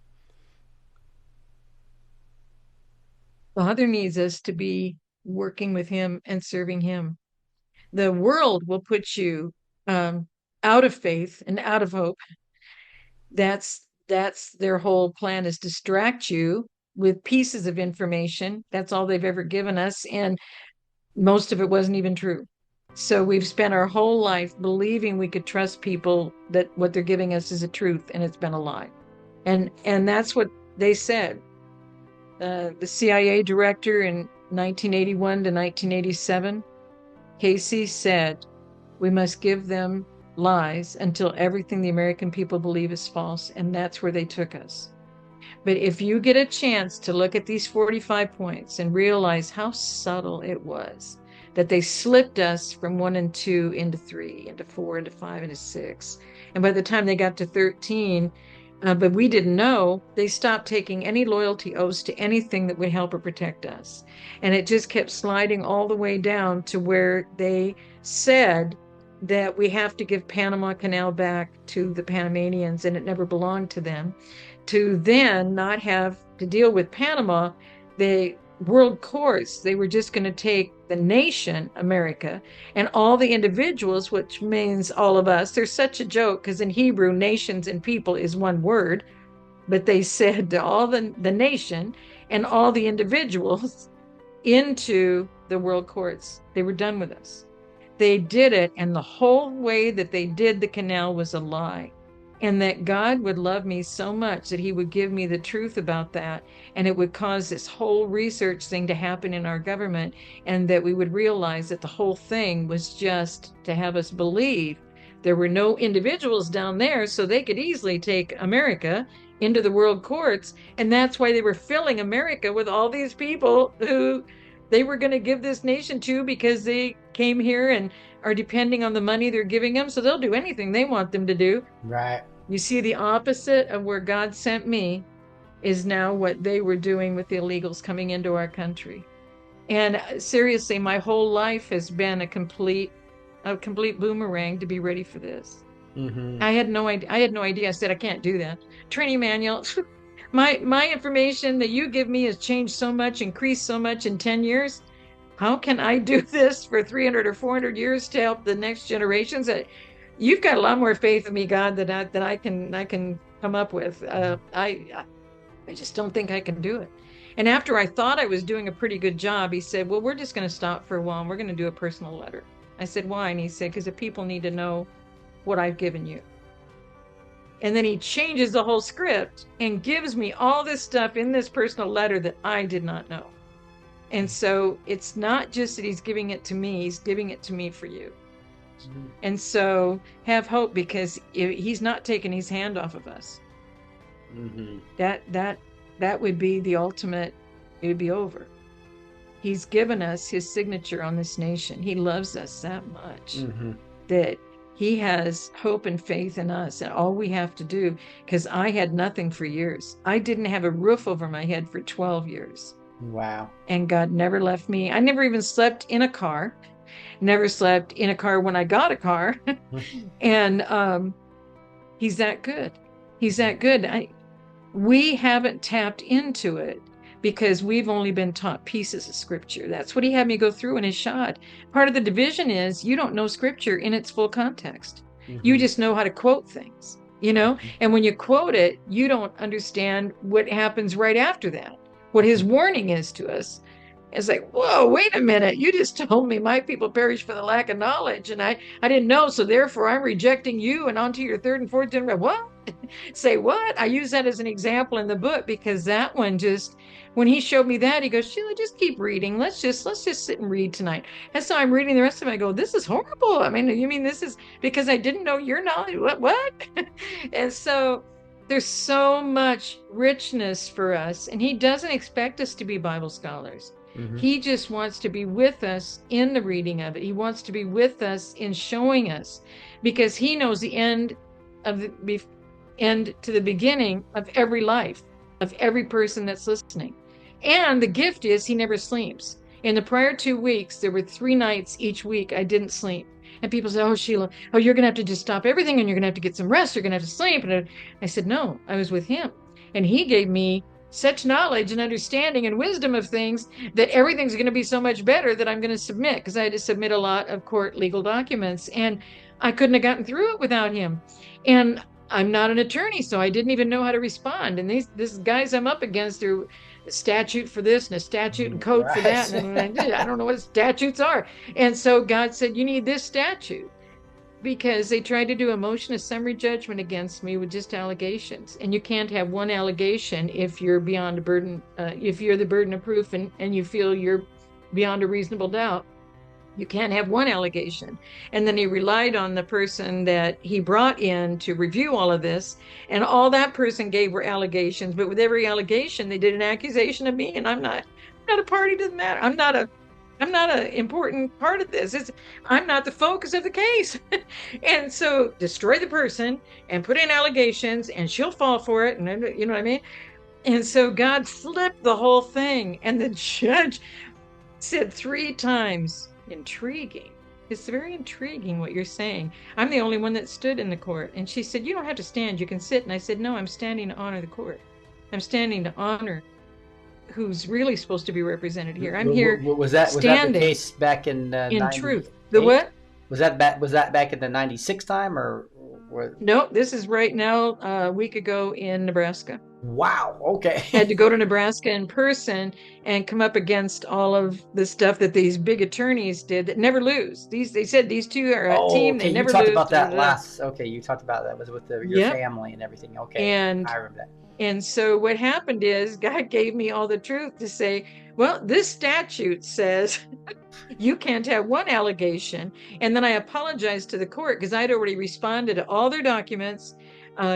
Father needs us to be working with him and serving him. The world will put you um, out of faith and out of hope. That's their whole plan, is distract you with pieces of information. That's all they've ever given us, and most of it wasn't even true. So we've spent our whole life believing we could trust people, that what they're giving us is a truth, and it's been a lie. And that's what they said. The CIA director in 1981 to 1987, Casey said, we must give them lies until everything the American people believe is false. And that's where they took us. But if you get a chance to look at these 45 points and realize how subtle it was, that they slipped us from 1 and 2 into 3, into 4, into 5, into 6. And by the time they got to 13, but we didn't know, they stopped taking any loyalty oaths to anything that would help or protect us. And it just kept sliding all the way down to where they said that we have to give Panama Canal back to the Panamanians, and it never belonged to them. To then not have to deal with Panama, the world courts, they were just going to take the nation, America, and all the individuals, which means all of us. There's such a joke because in Hebrew, nations and people is one word, but they said to all the nation and all the individuals into the world courts. They were done with us. They did it, and the whole way that they did the canal was a lie. And that God would love me so much that he would give me the truth about that. And it would cause this whole research thing to happen in our government. And that we would realize that the whole thing was just to have us believe there were no individuals down there, so they could easily take America into the world courts. And that's why they were filling America with all these people who they were going to give this nation to, because they came here and are depending on the money they're giving them. So they'll do anything they want them to do. Right. You see, the opposite of where God sent me is now what they were doing with the illegals coming into our country. And seriously, my whole life has been a complete boomerang to be ready for this. I had no idea. I said, I can't do that. Training manual. My information that you give me has changed so much, increased so much in 10 years. How can I do this for 300 or 400 years to help the next generations? You've got a lot more faith in me, God, than I can come up with. I just don't think I can do it. And after I thought I was doing a pretty good job, he said, well, we're just going to stop for a while and we're going to do a personal letter. I said, why? And he said, because the people need to know what I've given you. And then he changes the whole script and gives me all this stuff in this personal letter that I did not know. And so it's not just that he's giving it to me, he's giving it to me for you. And so have hope, because he's not taking his hand off of us. That would be the ultimate. It would be over. He's given us his signature on this nation. He loves us that much that he has hope and faith in us. And all we have to do, because I had nothing for years. I didn't have a roof over my head for 12 years. Wow. And God never left me. I never even slept in a car. Never slept in a car when I got a car. And he's that good. He's that good. We haven't tapped into it because we've only been taught pieces of scripture. That's what he had me go through in his shot. Part of the division is you don't know scripture in its full context. You just know how to quote things, and when you quote it, you don't understand what happens right after that. What his warning is to us. It's like, whoa, wait a minute. You just told me my people perish for the lack of knowledge. And I didn't know. So therefore I'm rejecting you and on to your third and fourth generation. What? Say what? I use that as an example in the book, because that one just, when he showed me that, he goes, Sheila, just keep reading. Let's just sit and read tonight. And so I'm reading the rest of it. I go, this is horrible. I mean, you mean this is because I didn't know your knowledge? What? And so there's so much richness for us. And he doesn't expect us to be Bible scholars. He just wants to be with us in the reading of it. He wants to be with us in showing us, because he knows the end to the beginning of every life, of every person that's listening. And the gift is he never sleeps. In the prior 2 weeks, there were 3 nights each week I didn't sleep. And people say, oh, Sheila, you're going to have to just stop everything and you're going to have to get some rest. You're going to have to sleep. And I said, no, I was with him. And he gave me such knowledge and understanding and wisdom of things that everything's going to be so much better that I'm going to submit, because I had to submit a lot of court legal documents. And I couldn't have gotten through it without him. And I'm not an attorney, so I didn't even know how to respond. And these guys I'm up against are a statute for this and a statute and code for that. Right. And I don't know what statutes are. And so God said, you need this statute, because they tried to do a motion of summary judgment against me with just allegations. And you can't have one allegation if you're beyond a burden, if you're the burden of proof and you feel you're beyond a reasonable doubt. You can't have one allegation. And then he relied on the person that he brought in to review all of this. And all that person gave were allegations. But with every allegation, they did an accusation of me. And I'm not a party to the matter. I'm not an important part of this. I'm not the focus of the case. And so destroy the person and put in allegations and she'll fall for it. And you know what I mean? And so God flipped the whole thing. And the judge said 3 times, intriguing. It's very intriguing what you're saying. I'm the only one that stood in the court. And she said, you don't have to stand, you can sit. And I said, no, I'm standing to honor the court. I'm standing to honor who's really supposed to be represented here. I'm here Was that the case back in 90, truth? The what? Was that back in the 96 time or? No, this is right now, a week ago in Nebraska. Wow. Okay. Had to go to Nebraska in person and come up against all of the stuff that these big attorneys did that never lose. They said these two are a team. Okay. They never lose. You talked lose. about that last. Okay, you talked about that was with your family and everything. Okay, and I remember that. And so what happened is God gave me all the truth to say, well, this statute says you can't have one allegation. And then I apologized to the court because I'd already responded to all their documents,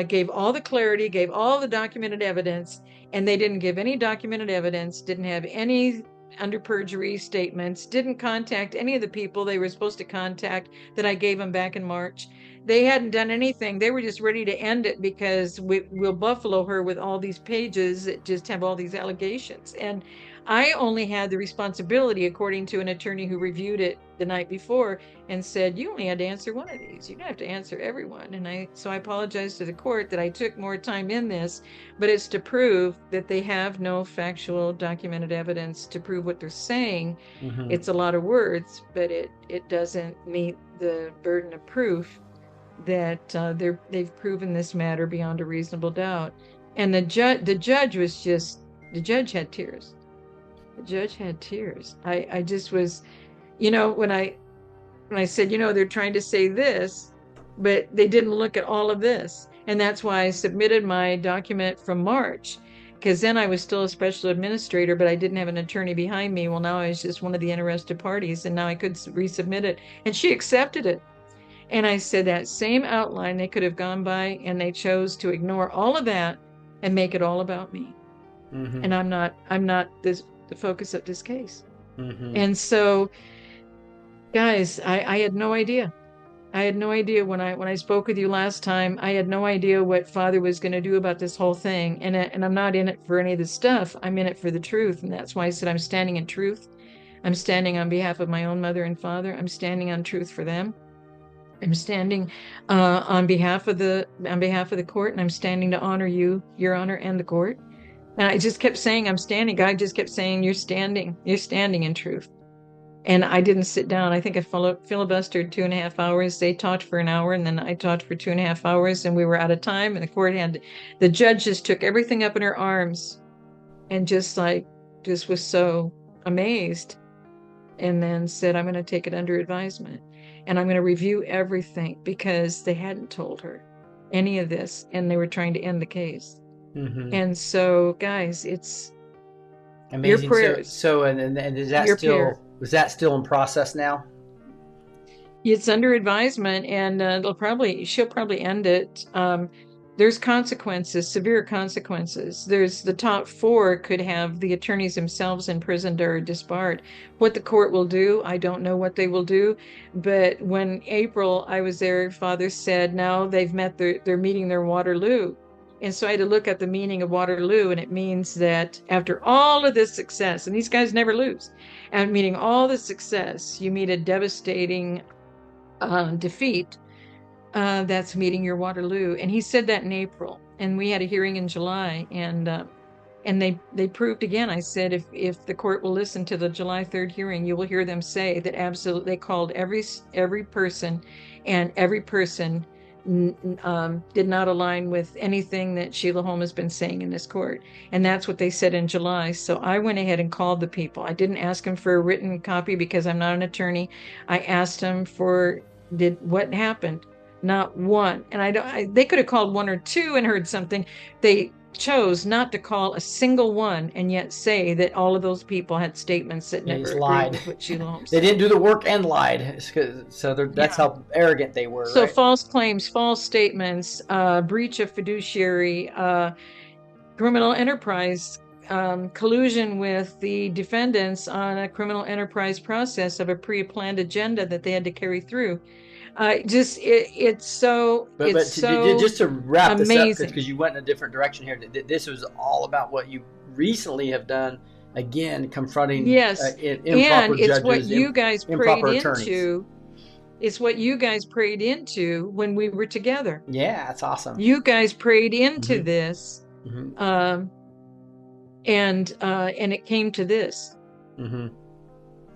gave all the clarity, gave all the documented evidence, and they didn't give any documented evidence, didn't have any under perjury statements, didn't contact any of the people they were supposed to contact that I gave them back in March. They hadn't done anything. They were just ready to end it because we'll buffalo her with all these pages that just have all these allegations. And I only had the responsibility, according to an attorney who reviewed it the night before and said, you only had to answer one of these. You don't have to answer everyone. And so I apologized to the court that I took more time in this, but it's to prove that they have no factual documented evidence to prove what they're saying. Mm-hmm. It's a lot of words, but it doesn't meet the burden of proof that they've proven this matter beyond a reasonable doubt. And the judge had tears. The judge had tears. I just was, when I said, they're trying to say this, but they didn't look at all of this. And that's why I submitted my document from March, because then I was still a special administrator, but I didn't have an attorney behind me. Well, now I was just one of the interested parties, and now I could resubmit it. And she accepted it. And I said that same outline they could have gone by, and they chose to ignore all of that and make it all about me. Mm-hmm. And I'm not the focus of this case. Mm-hmm. And so, guys, I had no idea. I had no idea when I spoke with you last time. I had no idea what Father was going to do about this whole thing. And I'm not in it for any of this stuff. I'm in it for the truth. And that's why I said I'm standing in truth. I'm standing on behalf of my own mother and father. I'm standing on truth for them. I'm standing on behalf of the court, and I'm standing to honor you, Your Honor, and the court. And I just kept saying, I'm standing. God just kept saying, you're standing in truth. And I didn't sit down. I think I filibustered 2.5 hours. They talked for an hour, and then I talked for 2.5 hours, and we were out of time. And the judge just took everything up in her arms, and just was so amazed, and then said, I'm going to take it under advisement. And I'm going to review everything, because they hadn't told her any of this, and they were trying to end the case. Mm-hmm. And so, guys, it's amazing. Your prayers. So and is that was that still in process now? It's under advisement, and she'll probably end it. There's consequences, severe consequences. There's the top 4 could have the attorneys themselves imprisoned or disbarred. What the court will do, I don't know what they will do. But when April, I was there, Father said, now they've met they're meeting their Waterloo. And so I had to look at the meaning of Waterloo, and it means that after all of this success, and these guys never lose, and meeting all the success, you meet a devastating defeat. That's meeting your Waterloo. And he said that in April, and we had a hearing in July, and And they proved again. I said, if the court will listen to the July 3rd hearing, you will hear them say that absolutely they called every person, and every person did not align with anything that Sheila Holm has been saying in this court. And that's what they said in July. So I went ahead and called the people. I didn't ask them for a written copy because I'm not an attorney. I asked them for what happened. Not one. And they could have called one or two and heard something. They chose not to call a single one and yet say that all of those people had statements that They never just agreed lied. with what Sheila Holmes They said. didn't do the work and lied. So that's how arrogant they were, So right? false claims, false statements, breach of fiduciary, criminal enterprise, collusion with the defendants on a criminal enterprise process of a pre-planned agenda that they had to carry through. It's so Just to wrap this up, amazing. because you went in a different direction here. This was all about what you recently have done. Again, confronting Yes, improper and it's what judges, you guys prayed improper attorneys. into. It's what you guys prayed into when we were together. Yeah, that's awesome. You guys prayed into Mhm. this, Mhm. and it came to this. Mhm.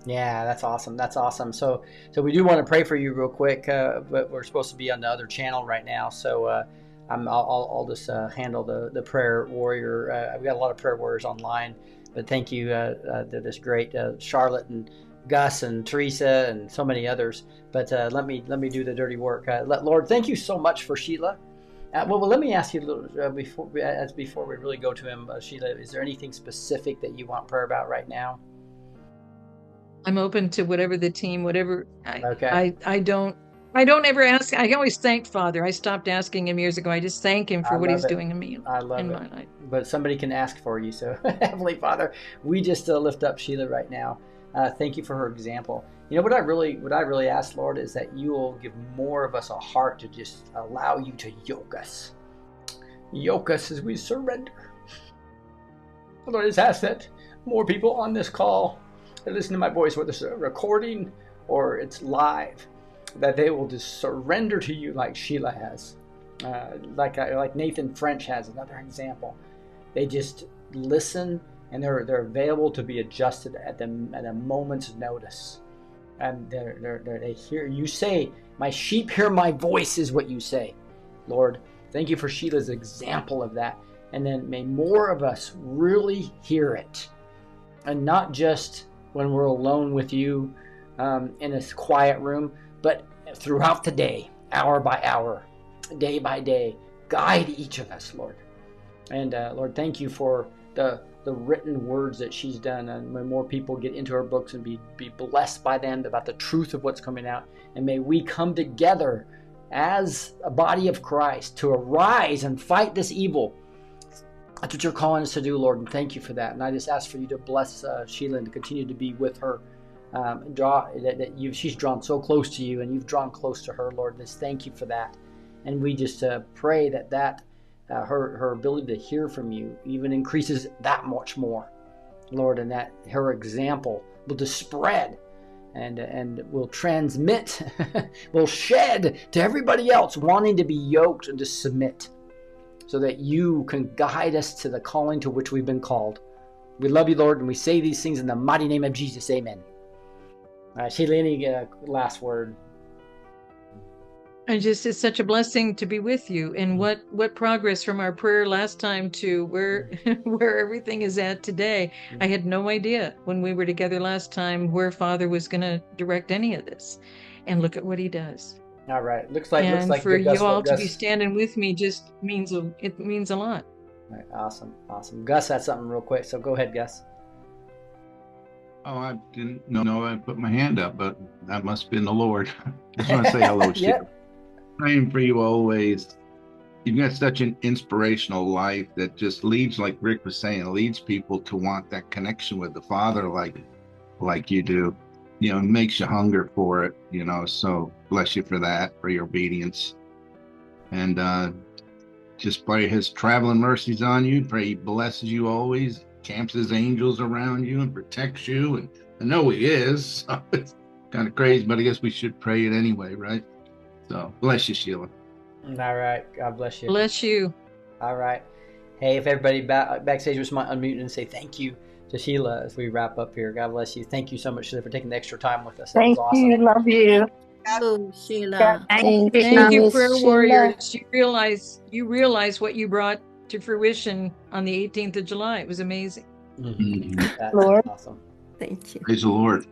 Yeah, that's awesome. That's awesome. So we do want to pray for you real quick, but we're supposed to be on the other channel right now. So I'll just handle the prayer warrior. We've got a lot of prayer warriors online, but thank you to this great Charlotte and Gus and Teresa and so many others. But let me do the dirty work. Lord, thank you so much for Sheila. Well, let me ask you a little before we really go to him, Sheila. Is there anything specific that you want prayer about right now? I'm open to whatever the team, whatever. Okay. I don't ever ask. I always thank Father. I stopped asking him years ago. I just thank him I for what love he's it. doing in me, I love in it. my life. But somebody can ask for you. So, Heavenly Father, we just lift up Sheila right now. Thank you for her example. You know what I really ask, Lord, is that you will give more of us a heart to just allow you to yoke us as we surrender. Lord, I just ask that more people on this call that listen to my voice, whether it's a recording or it's live, that they will just surrender to you like Sheila has. Like Nathan French has another example. They just listen, and they're available to be adjusted at a moment's notice. And they hear you say, "My sheep hear my voice," is what you say. Lord, thank you for Sheila's example of that. And then may more of us really hear it, and not just when we're alone with you in a quiet room, but throughout the day, hour by hour, day by day. Guide each of us, Lord. And Lord, thank you for the written words that she's done, and when more people get into her books and be blessed by them about the truth of what's coming out. And may we come together as a body of Christ to arise and fight this evil. That's what you're calling us to do, Lord, and thank you for that. And I just ask for you to bless Sheila and to continue to be with her. She's drawn so close to you, and you've drawn close to her, Lord. Just thank you for that. And we just pray that her ability to hear from you even increases that much more, Lord, and that her example will just spread and will transmit, will shed to everybody else wanting to be yoked and to submit, so that you can guide us to the calling to which we've been called. We love you, Lord, and we say these things in the mighty name of Jesus. Amen. Sheila, any last word? And just it's such a blessing to be with you. And what progress from our prayer last time to where where everything is at today. I had no idea when we were together last time where Father was going to direct any of this. And look at what he does. All right. Looks like for Gus, you all to be standing with me just means a lot. All right, awesome. Gus had something real quick, so go ahead, Gus. Oh, I didn't know I put my hand up, but that must have been the Lord. I just want to say hello, Sheila. Praying for you always. You've got such an inspirational life that just leads, like Rick was saying, leads people to want that connection with the Father like you do. You know, makes you hunger for it, you know, so bless you for that, for your obedience. And just by his traveling mercies on you, pray he blesses you always, camps his angels around you and protects you. And I know he is, so it's kind of crazy, but I guess we should pray it anyway, right? So bless you, Sheila. All right. God bless you. Bless you. All right. Hey, if everybody backstage was unmute and say thank you to Sheila as we wrap up here. God bless you. Thank you so much, Sheila, for taking the extra time with us. That was awesome. Thank you. Love you. Oh, Sheila. Thank Thank you, you. prayer Sheila. warriors. You realize what you brought to fruition on the 18th of July. It was amazing. That's Lord. awesome. Thank you. Praise the Lord.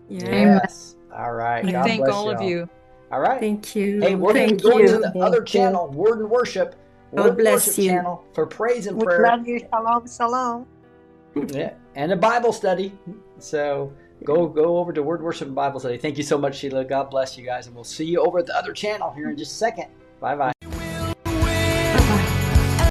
Yes. All right. I God thank bless all of y'all. you. All right. Thank you. Hey, we're going to be Thank going to you. the other channel, Word and Worship. God Word and bless Worship you. channel for praise and We prayer. love you. Shalom, shalom. Yeah, and a Bible study. So go over to Word Worship and Bible Study. Thank you so much, Sheila. God bless you guys, and we'll see you over at the other channel here in just a second. Bye-bye.